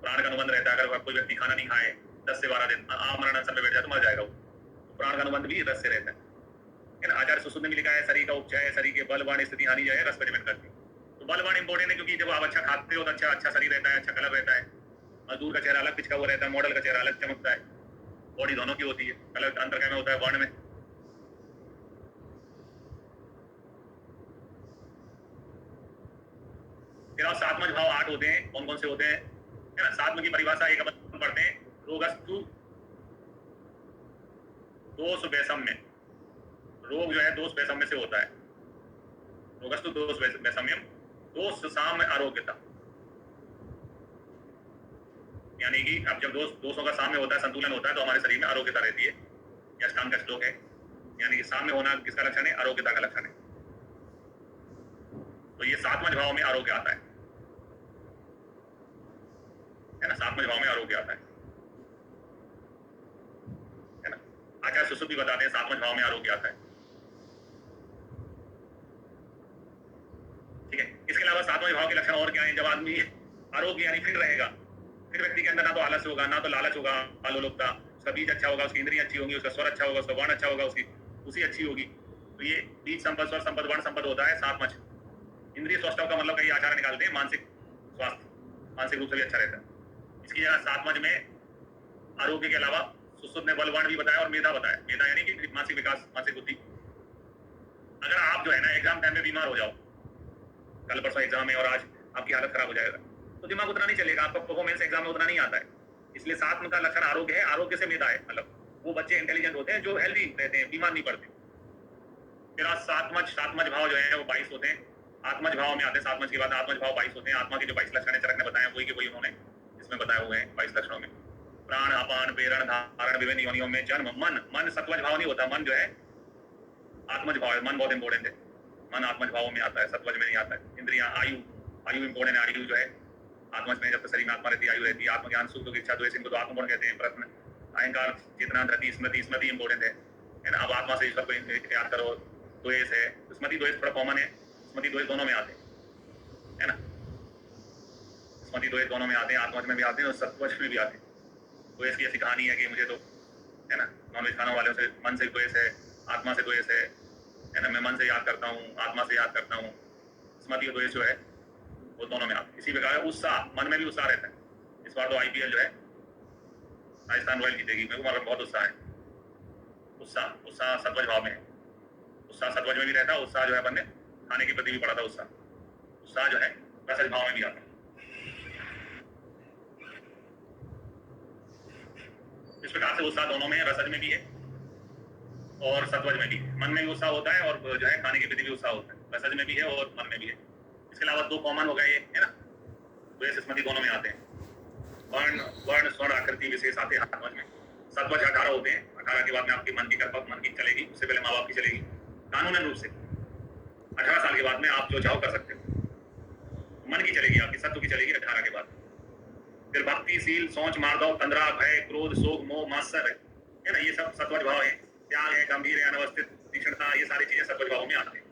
प्राण का अनुबंध रहता है। अगर कोई व्यक्ति खाना नहीं खाए 10 से 12 दिन, आमरण अनशन में बैठ जाए तो मर जाएगा वो। तो प्राण का अनुबंध भी रस से रहता है ना। आचार्य सुश्रुत ने भी लिखा है, शरीर का उपचय शरीर के बल वाणी स्थिति हानि जो है रस पर डिपेंड करती है। तो बल वाणी इंपॉर्टेंट है, क्योंकि जब आप अच्छा खाते हो तो अच्छा शरीर रहता है, अच्छा कलर रहता है। मजदूर का चेहरा अलग पिचका हुआ रहता है, मॉडल का चेहरा अलग चमकता है। बॉडी दोनों की होती है, कलर का अंतर क्या में होता है? वर्ण में। फिर और सातवां भाव 8 होते हैं। कौन कौन से होते हैं, है ना। सातवां की परिभाषा एक अपन पढ़ते हैं, रोगस्तु दोष वैषम्य। रोग जो है दोष वैषम्य से होता है। रोगस्तु दोष वैषम्यम, दोष साम्य आरोग्यता, यानी कि अब जब दोषों का साम्य होता है, संतुलन होता है, तो हमारे शरीर में आरोग्यता रहती है। यह अष्टांग का श्लोक है, यानी कि साम्य होना किसका लक्षण है? आरोग्यता का लक्षण है। तो ये सातवां भाव में आरोग्य आता है ना। सातवां भाव में आरोग्य आता है ना। आचार्य सुश्रुत भी बताते हैं सातवां भाव में आरोग्य आता है। ठीक है। इसके अलावा सातवां भाव के लक्षण और क्या है? जब आदमी आरोग्य यानी फिट रहेगा, फिर व्यक्ति के अंदर ना तो आलस्य होगा, ना तो लालच होगा, आलोलुपता, उसका बीज अच्छा होगा, उसकी इंद्रिय अच्छी होगी, उसका स्वर अच्छा होगा, उसका वर्ण अच्छा होगा, उसकी उसी अच्छी होगी। तो ये बीज संपद, स्वर संपद, वर्ण संपद होता है सातवां। इंद्रिय स्वास्थ्य का मतलब कई आचार्य निकालते हैं मानसिक स्वास्थ्य, मानसिक रूप से भी अच्छा रहता है। इसकी जगह सातवां में आरोग्य के अलावा सुश्रुत ने बल वर्ण भी बताया और मेधा बताया। मेधा यानी कि मानसिक विकास, मानसिक बुद्धि। अगर आप जो है ना एग्जाम टाइम में बीमार हो जाओ, कल परसों एग्जाम है और आज आपकी हालत खराब हो जाएगा, तो दिमाग उतना नहीं चलेगा, आपका परफॉर्मेंस एग्जाम में उतना नहीं आता है। इसलिए सातवां का लक्षण आरोग्य है। आरोग्य से मेधा है, मतलब वो बच्चे इंटेलिजेंट होते हैं जो हेल्दी रहते हैं, बीमार नहीं पड़ते। फिर सातवां भाव जो है वो 22 होते हैं। आत्मज भाव में आते हैं। सातवां के बाद आत्मज भाव 22 होते हैं। आत्मा के जो 22 लक्षण चरक ने बताया वही के वही उन्होंने इसमें बताए हुए हैं 22 लक्षणों में। प्राण, अपान, प्रेरण, धारण, विभिन्न योनियों में जन्म। मन सत्वज भाव नहीं होता, मन जो है आत्मज भाव है। मन बहुत इंपॉर्टेंट है, मन आत्मज भाव में आता है, सत्वज में नहीं आता है। इंद्रियां, आयु इंपॉर्टेंट है। आयु जो है आत्मज में, जब तक शरीर में आत्मा रहती है आयु रहती है। आत्मज्ञान, सुख, इच्छा, द्वेष, इनको तो आत्मगुण कहते हैं। प्रश्न, अहंकार, चेतना, धृति, स्मृति इंपॉर्टेंट है ना। अब आत्मा से ईश्वर को याद करो। द्वेष है, स्मृति द्वेष थोड़ा कॉमन है, स्मृति द्वेष दोनों में आते हैं, है ना। स्मृति द्वैत दोनों में आते हैं, आत्मज में भी आते हैं और सत्वज में भी आते हैं। द्वेष की ऐसी कहानी है कि मुझे तो है ना नॉनवेज खाने वालों से मन से द्वेष है, आत्मा से द्वेष है ना, मैं मन से याद करता हूँ, आत्मा से याद करता हूँ। स्मृति द्वेष जो है वो दोनों में आते हैं। इसी प्रकार उत्साह, मन में भी उत्साह रहता है। इस बार तो IPL जो है राजस्थान रॉयल जीतेगी, मेरे को बहुत उत्साह है। उत्साह उत्साह सत्वज भाव में है, उत्साह सत्वज में भी रहता है। उत्साह जो है अपन ने खाने के प्रति भी पढ़ा था। उत्साह जो है रसज भाव में भी आता है। इस प्रकार से उत्साह दोनों में है, रसज में भी है और सत्वज में भी है। मन में भी उत्साह होता है और जो है खाने के प्रति भी उत्साह होता है, रसज में भी है और मन में भी है। इसके अलावा दो कॉमन हो गए है ना, द्वेष स्मृति दोनों में आते हैं। वर्ण स्वर्ण आकृति विशेष आते हैं आत्मज में। सत्वज 18 होते हैं, 18 के बाद में आपकी मन की कर्तव्य मन की चलेगी, उससे पहले माँ बाप की चलेगी। कानूनन रूप से 18 साल के बाद में आप जो चाहो कर सकते हो, मन की चलेगी आपकी, सत्व की चलेगी 18 के बाद। फिर भक्ति, सील, सोच, मार्दव, तंद्रा, भय, क्रोध, शोक, मोह, मात्सर्य है ना, ये सब सत्वज भाव है। त्याग है, गंभीर है, अनवस्थित, तीक्ष्णता, ये सारी चीजें सत्वज भाव में आते हैं।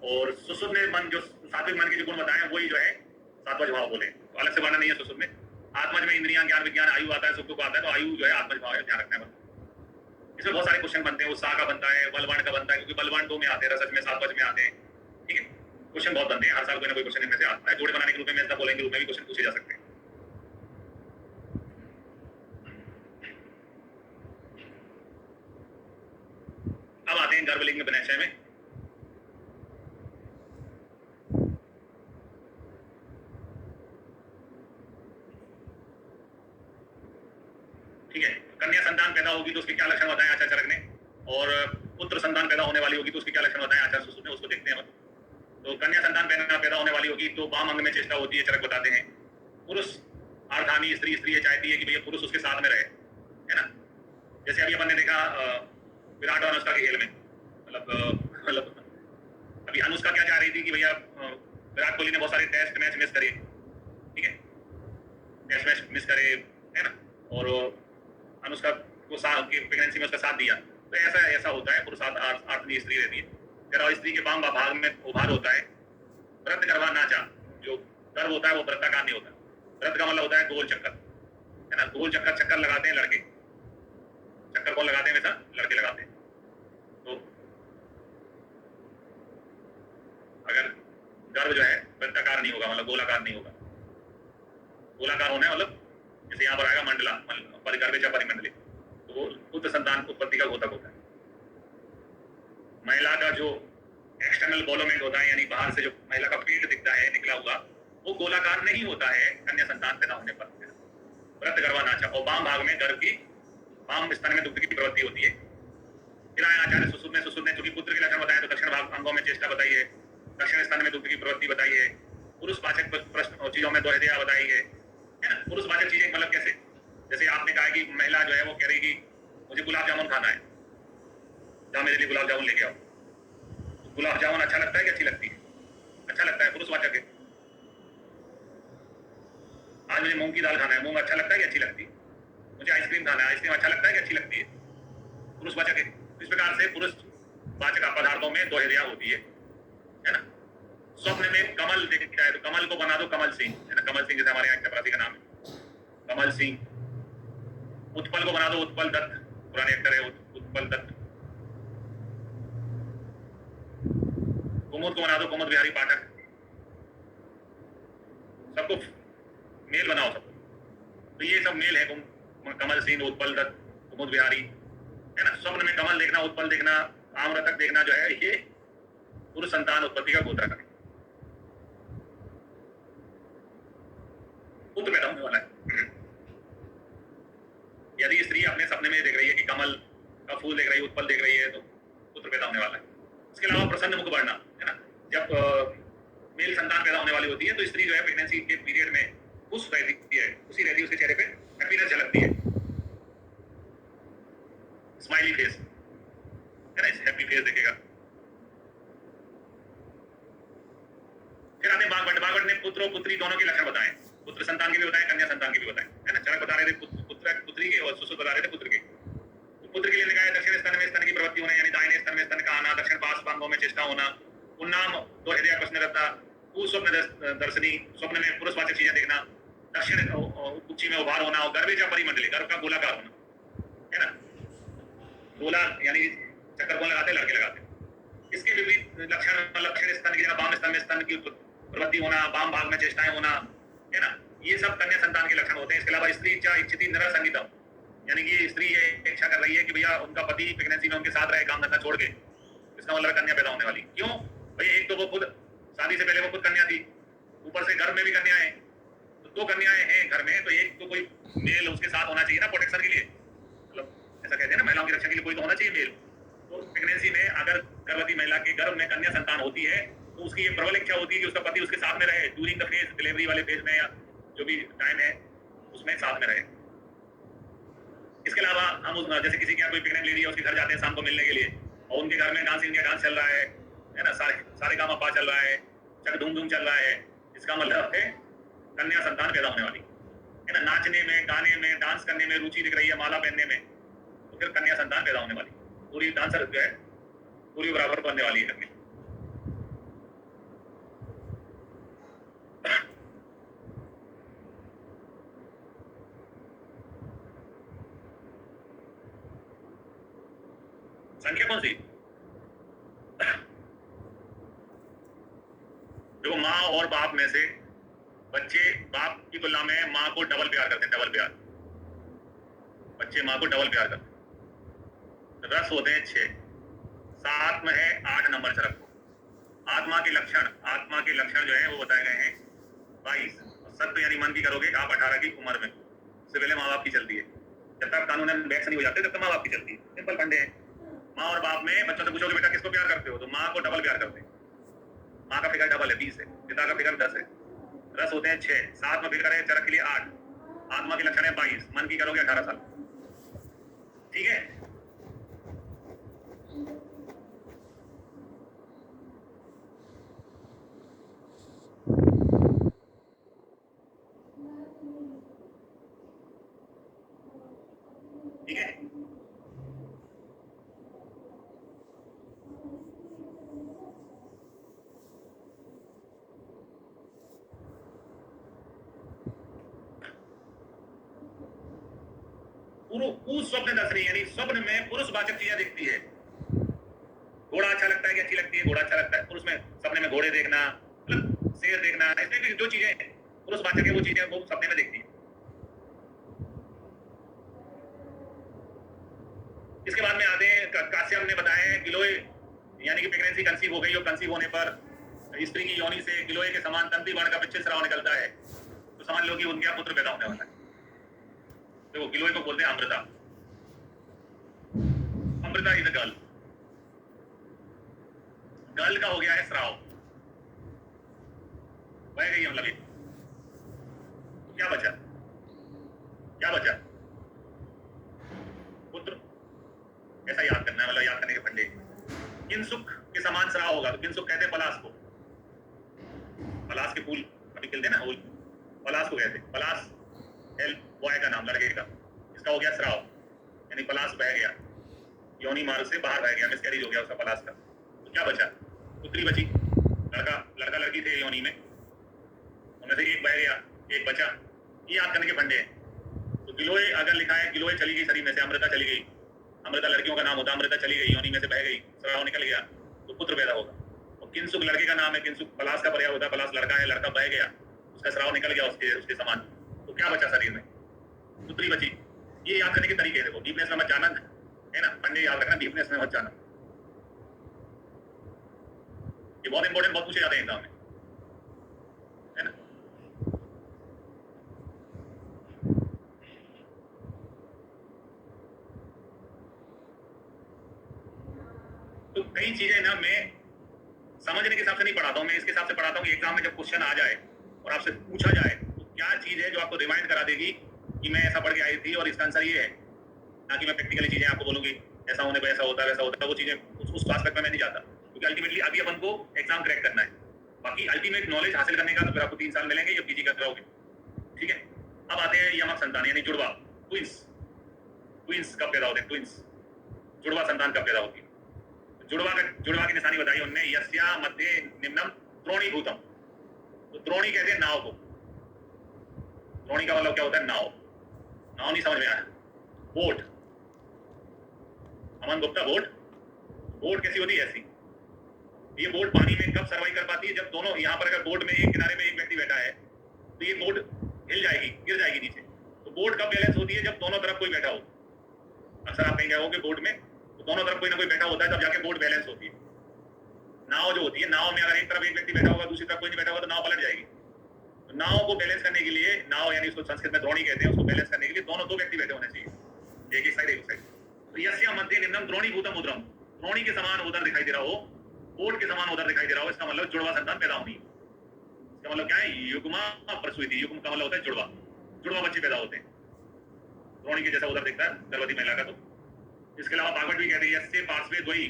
और सुसुध ने मन जो सात्विक मन के जो गुण बताए वही जो है सात्वज भाव बोले, तो अलग से वर्णन नहीं है सुसुध में। आत्मज में इंद्रियां, ज्ञान, विज्ञान, आयु आता है, सुख दुख आता है, तो आयु जो है आत्मज भाव है, ध्यान रखना है। इसमें बहुत सारे क्वेश्चन बनते हैं, उत्साह का बनता है, बलवान का बनता है, क्योंकि बलवान 2 में आते हैं, रसज में, सात्वज में आते हैं। ठीक है, क्वेश्चन बहुत बनते हैं, हर साल कोई ना कोई क्वेश्चन इनमें से आता है। जोड़े बनाने के रूप में, बोलेंगे के रूप में भी क्वेश्चन पूछे जा सकते हैं। अब आते हैं गर्भलिंग विनय में। ठीक है, कन्या संतान पैदा होगी तो उसके क्या लक्षण बताएं आचार्य चरक ने, और पुत्र संतान पैदा होने वाली होगी तो उसके क्या लक्षण बताएं आचार्य सुश्रुत ने, उसको देखते हैं। तो कन्या संतान पैदा होने वाली होगी तो वाम अंग में चेष्टा होती है, चरक बताते हैं। पुरुष अर्थानी, स्त्री ये चाहती है कि भैया पुरुष उसके साथ में रहे, है ना। जैसे अभी अपन ने देखा विराट और अनुष्का के खेल में, मतलब अभी अनुष्का क्या चाह रही थी कि भैया विराट कोहली ने बहुत सारे टेस्ट मैच मिस करे, ठीक है, टेस्ट मैच मिस करे, है ना, और अनुष्का को प्रेगनेंसी में उसका साथ दिया। तो ऐसा होता है, पुरुष आत्मी स्त्री रहती है। फिर स्त्री के वाम भाग में उभार होता है व्रत गर्भा नाचा, जो गर्भ होता है वो व्रताकार नहीं होता। व्रत का मतलब होता है गोल चक्कर, है ना, गोल चक्कर लगाते हैं लड़के। चक्कर कौन लगाते हैं? वैसा लड़के लगाते हैं। तो अगर गर्भ जो है वृत्ताकार नहीं होगा, मतलब गोलाकार नहीं होगा। गोलाकार होना है मतलब जैसे यहाँ पर आएगा मंडला, परिगर्भेच परिमंडले, तो वो पुत्र संतान उत्पत्ति का घोतक होता है। महिला का जो एक्सटर्नल बोलोमेंट होता है, यानी बाहर से जो महिला का पेट दिखता है निकला हुआ, वो गोलाकार नहीं होता है कन्या संतान पैदा होने पर। व्रत गर्भा नाचा, और वाम भाग में गर्भ की वाम स्तन में दुग्ध की प्रवृत्ति होती है। फिर आया आचार्य सुश्रुत ने चूंकि पुत्र के लक्षण बताए तो दक्षिण भाग अंगों में चेष्टा बताई है, दक्षिण स्तन में दुग्ध की प्रवृत्ति बताई है, पुरुषवाचक प्रश्न चीजों में दोहदया बताई है ना। पुरुषवाचक चीजें मतलब कैसे? जैसे आपने कहा कि महिला जो है वो कह रही कि मुझे गुलाब जामुन खाना है, जाओ मेरे लिए गुलाब जामुन लेके आओ। तो गुलाब जामुन अच्छा लगता है कि अच्छी लगती है? अच्छा लगता है, पुरुषवाचक है। आज मुझे मूंग की दाल खाना है, मूंग अच्छा लगता है कि अच्छी लगती है? मुझे आइसक्रीम खाना है, आइसक्रीम अच्छा लगता है कि अच्छी लगती है? पुरुषवाचक है। इस प्रकार से पुरुषवाचक पदार्थों में दोहदया होती है ना। स्वप्न में कमल देखता है तो कमल को बना दो कमल सिंह, है ना, कमल सिंह जैसे हमारे यहाँ चपरासी का नाम है कमल सिंह। उत्पल को बना दो उत्पल दत्त, पुराने एक्टर है उत्पल दत्त। कुमुद को बना दो कुमुद बिहारी पाठक। सबको मेल बनाओ सबको, तो ये सब मेल है। कमल सिंह, उत्पल दत्त, कुमुद बिहारी, है ना। स्वप्न में कमल देखना, उत्पल देखना, आम्रतक देखना जो है ये पुरुष संतान उत्पत्ति का गोत्र है। पुत्र पैदा होने वाला है। यदि स्त्री अपने सपने में देख रही है कि कमल का फूल देख रही है, उत्पल देख रही है, तो पुत्र पैदा होने वाला है। इसके अलावा प्रसन्न मुख बढ़ना, है ना, जब मेल संतान पैदा होने वाली होती है तो स्त्री जो है प्रेगनेंसी के पीरियड में खुश रहती है, खुशी रहती है, उसके चेहरे पे हैप्पीनेस झलकती है, स्माइली फेस, है ना, हैप्पी फेस देखेगा। फिर आते बागवट ने पुत्र और पुत्री दोनों के लक्षण बताए, पुत्र संतान के भी बताए, कन्या संतान के भी बताए, है ना। चरक बता रहे थे पुत्री के और सुश्रुत बता रहे थे पुत्र के। तो पुत्र के लिए लिखा है दक्षिण स्तन में स्तन की प्रवृत्ति होना, यानी दाहिने स्तन में स्तन का आना, दक्षिण पार्श्व अंगों में चेष्टा होना, उन्नाम दोहदया प्रश्नकर्ता, स्वप्न दर्शनी, स्वप्न में पुरुषवाचक चीजें देखना, दक्षिण कुक्षी में उभार होना और गर्भे या परिमंडली, गर्भ का गोलाकार होना, है ना, गोला यानी चक्कर कौन लगाते, लड़के लगाते। इसके विपरीत लक्षण, लक्षण स्तन की जगह वाम स्तन में स्तन की प्रवृत्ति होना, वाम भाग में चेष्टाएं होना, है ना, ये सब कन्या संतान के लक्षण होते हैं। इसके अलावा स्त्री इच्छा इच्छिति नर संगीतम, यानी कि स्त्री ये इच्छा कर रही है कि भैया उनका पति प्रेगनेंसी में उनके साथ रहे, काम धंधा छोड़ के, इसका मतलब कन्या पैदा होने वाली। क्यों भैया, एक तो वो खुद शादी से पहले वो खुद कन्या थी, ऊपर से घर में भी कन्या है, तो दो कन्याएं हैं घर में, तो एक तो कोई मेल उसके साथ होना चाहिए ना प्रोटेक्शन के लिए, मतलब ऐसा कहते हैं ना महिलाओं की रक्षा के लिए कोई तो होना चाहिए मेल। तो प्रेगनेंसी में अगर गर्भवती महिला के गर्भ में कन्या संतान होती है तो उसकी ये प्रबल इच्छा होती है कि उसका पति उसके साथ में रहे, ड्यूरिंग द फेज, डिलीवरी वाले फेज में या जो भी टाइम है उसमें साथ में रहे। इसके अलावा हम जैसे किसी के यहाँ कोई प्रेग्नेंट लेडी है, उसके घर जाते हैं शाम को मिलने के लिए, और उनके घर में डांस इंडिया डांस चल रहा है ना, सारे काम अप्पा चल रहा है, चक धूम धूम चल रहा है, इसका मतलब है कन्या संतान पैदा होने वाली है ना। नाचने में, गाने में, डांस करने में रुचि दिख रही है, माला पहनने में, तो फिर कन्या संतान पैदा होने वाली, पूरी डांसर जो है पूरी बराबर बनने वाली है। संख्या कौन सी, देखो माँ और बाप में से बच्चे बाप की तुलना में माँ को डबल प्यार करते हैं, डबल प्यार, बच्चे माँ को डबल प्यार करते हैं। रस होते हैं 6, सात में है 8 नंबर से रखो। आत्मा के लक्षण जो है वो बताए गए हैं 22। सत्य यानी मन की करोगे आप 18 की उम्र में, उससे पहले माँ बाप की चलती है। जब तक कानून वैक्स नहीं हो जाते तब तक माँ बाप की चलती है, सिंपल फंडे हैं। माँ और बाप में बच्चों से पूछोगे बेटा किसको प्यार करते हो, तो माँ को डबल प्यार करते हैं। माँ का फिगर डबल है 20 है, पिता का फिगर 10 है। रस होते हैं 6, 7 में फिगर है चरक के लिए 8, आत्मा के लक्षण है 22, मन की करोगे 18 साल। ठीक है, ठीक है। स्वप्न दर्शनी यानी स्वप्न में पुरुषवाचक चीजें दिखती है। घोड़ा अच्छा लगता है कि अच्छी लगती है, घोड़ा अच्छा लगता है, पुरुष में सपने में घोड़े देखना, मतलब शेर देखना, इसमें भी जो चीजें पुरुषवाचक है वो चीजें वो सपने में दिखती है। इसके बाद में आते हैं काश्यप ने बताया गिलोय यानी कि प्रेगनेंसी कंसीव हो गई और कंसीव होने पर स्त्री की योनि से गिलोय के समान तंत्री वर्ण का पिच्छल स्राव निकलता है, तो समझ लो कि उनके यहाँ पुत्र पैदा होने वाला है। तो गिलोय को बोलते हैं Amrita, Amrita is girl. Girl का हो गया है स्राव, बह गई मतलब तो क्या बचा, क्या बचा, पुत्र। ऐसा याद करना है, मतलब याद करने के फंडे। किंसुक के समान स्राव होगा, तो किंसुक कहते हैं पलाश को, पलाश के फूल अभी खिलते हैं ना, फूल पलाश को कहते हैं। पलाश बॉय का नाम, लड़के का। इसका हो गया स्राव यानी पलाश बह गया, योनि मार्ग से बाहर बह गया, मिसकैरेज हो गया उसका पलाश का। तो क्या बचा, पुत्री बची। लड़का लड़की थे योनि में, उनमें से एक बह गया, एक बचा। ये याद करने के फंडे हैं। तो गिलोय अगर लिखा है गिलोय चली गई शरीर में से, अमृता चली गई, अमृता लड़कियों का नाम होता है, अमृता चली गई योनि में से बह गई, स्राव निकल गया, तो पुत्र पैदा होगा। और किंसुक लड़के का नाम है, किंसुक पलाश का पर्याय होता है, पलाश लड़का है, लड़का बह गया, उसका स्राव निकल गया उसके समान, तो क्या बचा शरीर में, पुत्री बची। ये याद करने के तरीके देखो, डीपनेस में मत जाना है ना, फंडे याद रखना, डीपनेस में मत जाना। ये बहुत इंपॉर्टेंट, बहुत पूछे जाते हैं एग्जाम में, है ना। तो कई चीजें ना मैं समझने के हिसाब से नहीं पढ़ाता हूँ, मैं इसके हिसाब से पढ़ाता हूँ कि एग्जाम में जब क्वेश्चन आ जाए और आपसे पूछा जाए तो क्या चीज है जो आपको रिमाइंड करा देगी कि मैं ऐसा पढ़ के आई थी और इसका आंसर ये है, ना कि मैं प्रैक्टिकली चीजें आपको बोलूंगी ऐसा होने पर ऐसा होता है वैसा होता है। वो चीजें उस आस्पेक्ट में मैं नहीं जाता, क्योंकि अल्टीमेटली अभी अपन को एग्जाम क्रैक करना है। बाकी अल्टीमेट नॉलेज हासिल करने का तो फिर आपको 3 साल मिलेंगे जब पीजी करते रहोगे। ठीक है, अब आते हैं यमक संतान यानी जुड़वा, ट्विंस। ट्विंस कब पैदा होते हैं, ट्विंस जुड़वा संतान कब पैदा होती है। जुड़वा की निशानी बताई उनने, यस्या मध्य निम्नम त्रोणीभूतम, तो द्रोणी कहते हैं नाव को। द्रोणी का मतलब क्या होता है? नाव। नाव नहीं समझ में आया? Boat. Aman Gupta, boat. Boat कैसी होती है? ऐसी। ये बोट पानी में कब सर्वाइव कर पाती है? जब दोनों, यहाँ पर अगर बोट में एक किनारे में एक व्यक्ति बैठा है तो ये बोट हिल जाएगी, गिर जाएगी नीचे। तो बोट कब बैलेंस होती है? जब दोनों तरफ कोई बैठा हो। अक्सर आप कहीं गए होंगे बोट में, तो दोनों तरफ कोई ना कोई बैठा होता है, तब जाके बोट बैलेंस होती है। नाव जो होती है, नाव में अगर एक तरफ एक व्यक्ति बैठा होगा, दूसरी तरफ कोई नहीं बैठा होगा, तो नाव पलट जाएगी। तो नाव को बैलेंस करने के लिए, नाव यानी उसको संस्कृत में द्रोणी कहते हैं, उसको बैलेंस करने के लिए दोनों दो व्यक्ति बैठे होने चाहिए, एक साइड एक साइड। तो यस्य मध्य निम्नम द्रोणीभूतम उदरम, द्रोणी के समान उदर दिखाई दे रहा हो, बोट के समान उदर दिखाई दे रहा हो, इसका मतलब जुड़वा संतान पैदा होनी। इसका मतलब क्या है? युग्मा प्रसूति। युग्म का मतलब होता है जुड़वा, जुड़वा बच्चे पैदा होते हैं। द्रोणी के जैसा उदर दिखता है गर्भवती महिला का। तो इसके अलावा भागवत भी कहते हैं यस्य पार्श्वे द्वयी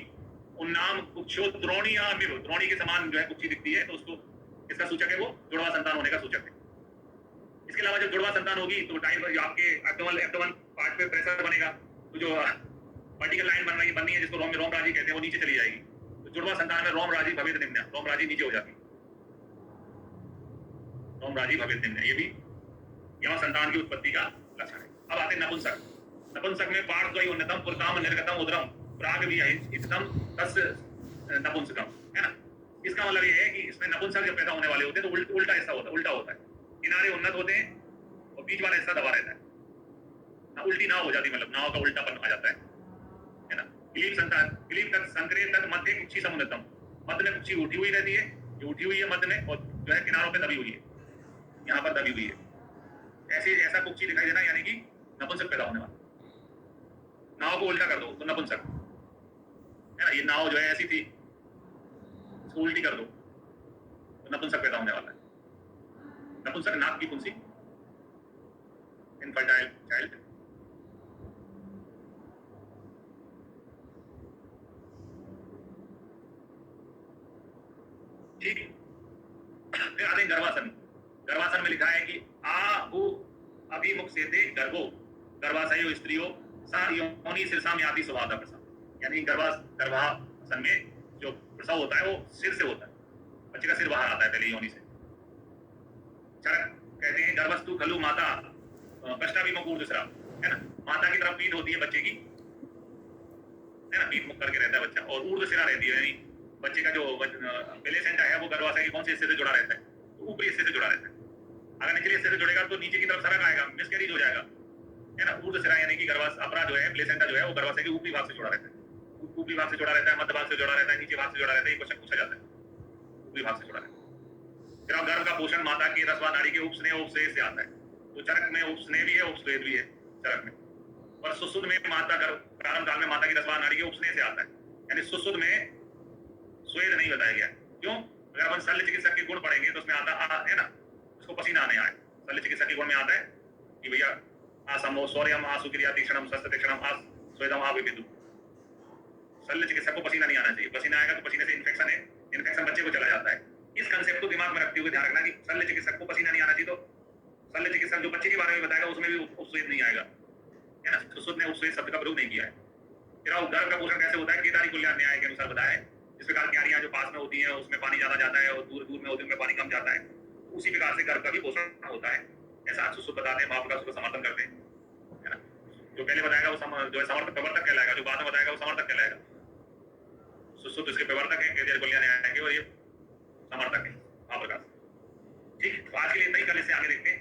उन्नाम कुक्षो द्रोणीयामिव, द्रोणी के समान जो है कुक्षी दिखती है, तो उसको इसका सूचक है वो जुड़वा संतान होने का सूचक है। इसके अलावा जब जुड़वा संतान होगी तो टाइम जो आपके एब्डोमेन पार्ट पे प्रेशर बनेगा, तो जो वर्टिकल लाइन बननी है जिसको रोम राजी कहते हैं, वो नीचे चली जाएगी। तो जुड़वा संतान में रोम राजी भवेत निम्न, रोम राजी नीचे हो जाती है, रोम राजी भवेत निम्न, ये भी यह संतान की उत्पत्ति का लक्षण है। अब आते हैं नपुंसक। नपुंसक में पार्श्वद्वयी उन्नतम पुरकाम निर्गतम उदरम प्राग भी हितम तस्य नपुंसकम, है ना। इसका मतलब ये है कि इसमें नपुंसक जब पैदा होने वाले होते हैं तो उल्टा हिस्सा होता है, उल्टा होता है, किनारे उन्नत होते हैं और बीच वाला हिस्सा दबा रहता है ना, उल्टी नाव हो जाती, मतलब नाव का उल्टापन आ जाता है ना। क्लीब संतान, क्लीब तक संक्रे तक मध्य कुक्षी समुन्नतम, मध्य में कुक्षी उठी हुई रहती है, ये उठी हुई है मध्य में, और जो है किनारों पे दबी हुई है, यहाँ पर दबी हुई है। ऐसे ऐसा कुक्षी दिखाई देना यानी कि नपुंसक पैदा होने वाला। नाव को उल्टा कर दो तो नपुंसक, है ना। ये नाव जो है ऐसी थी, इसको उल्टी कर दो तो नपुंसक पैदा होने वाला है। नपुंसक नाक की कुंसी, इनफर्टाइल चाइल्ड। ठीक है, फिर आते हैं गर्भासन। गर्भासन में लिखा है कि आहु अभिमुख से थे गर्भो गर्भाशयो स्त्रियों सा योनि शीर्षाम याति स्वभाव प्रसव, यानी गर्भासन में जो प्रसव होता है वो सिर से होता है, बच्चे का सिर बाहर आता है पहले योनि से। चरक कहते हैं गर्भस्तु खलु माता पृष्ठाभिमुख ऊर्ध्वश्रा, है ना। माता की तरफ पीठ होती है बच्चे की, है ना, पीठ मुख करके रहता है बच्चा, और ऊर्ध्वशिरा रहती है, यानी बच्चे का जो प्लेसेंटा है वो गर्भाशय के कौन से हिस्से से जुड़ा रहता है? तो ऊपरी हिस्से से जुड़ा रहता है। अगर निचले हिस्से से जुड़ेगा तो नीचे की तरफ सरक आएगा, मिसकैरेज हो जाएगा, है ना। ऊर्ध्वशिरा यानी कि अपरा जो है, प्लेसेंटा जो है, वो गर्भाशय के ऊपरी भाग से जुड़ा रहता है, ऊपरी भाग से जुड़ा रहता है, मध्य भाग से जुड़ा रहता है, नीचे भाग से जुड़ा रहता है। ये क्वेश्चन पूछा जाता है, ऊपरी भाग से जुड़ा रहता है। फिर गर्भ का पोषण माता की रसवा नाड़ी के उपस्नेह उपस्वेद से आता है। तो चरक में उपस्नेह भी है, उपस्वेद भी है चरक में। और सुसुद में माता प्रारंभ काल में माता की रसवा नाड़ी के उपस्नेह से आता है, यानी सुसुद में स्वेद नहीं बताया गया। क्यों? अगर अपन शल्य चिकित्सक के गुण पढ़ेंगे तो उसमें आता है ना, उसको पसीना आने आए। शल्य चिकित्सक के गुण में आता है कि भैया आसमो सौर्यम आसुक्रिया तीक्ष्णम शस्त्र तीक्ष्णम आस स्वेदम आविविदु। शल्य चिकित्सक को पसीना नहीं आना चाहिए, पसीना आएगा तो पसीने से इन्फेक्शन है, इन्फेक्शन बच्चे को चला जाता है। इस कंसेप्ट को दिमाग में रखते हुए ध्यान रखना कि शल्य चिकित्सक को पसीना नहीं आना चाहिए, तो शल्य चिकित्सक जो बच्चे के बारे में बताएगा उसमें भी उपस्वेद नहीं आएगा, है ना। सुसुद ने उपस्वेद शब्द का प्रयोग नहीं किया है। फिर गर्भ का पोषण कैसे होता है? केदारी कुल्यान न्याय के अनुसार बताया है। इस प्रकार क्यारियां जो पास में होती हैं उसमें पानी ज्यादा जाता है, और दूर दूर में होती है उनमें पानी कम जाता है। उसी प्रकार से गर्भ का भी पोषण होता है, ऐसा सुसुद बताते हैं, महाप्रकाश उसका समर्थन करते हैं, है ना। जो पहले बताएगा वो जो है समर्थक प्रवर्तक कहलाएगा, जो बाद में बताएगा वो समर्थक कहलाएगा। सुसुद इसके प्रवर्तक है, केदारी कुल्यान न्याय के, और ये समर्थक है महाप्रकाश। ठीक, तो आज के लिए इतना ही, कल इससे आगे देखते हैं।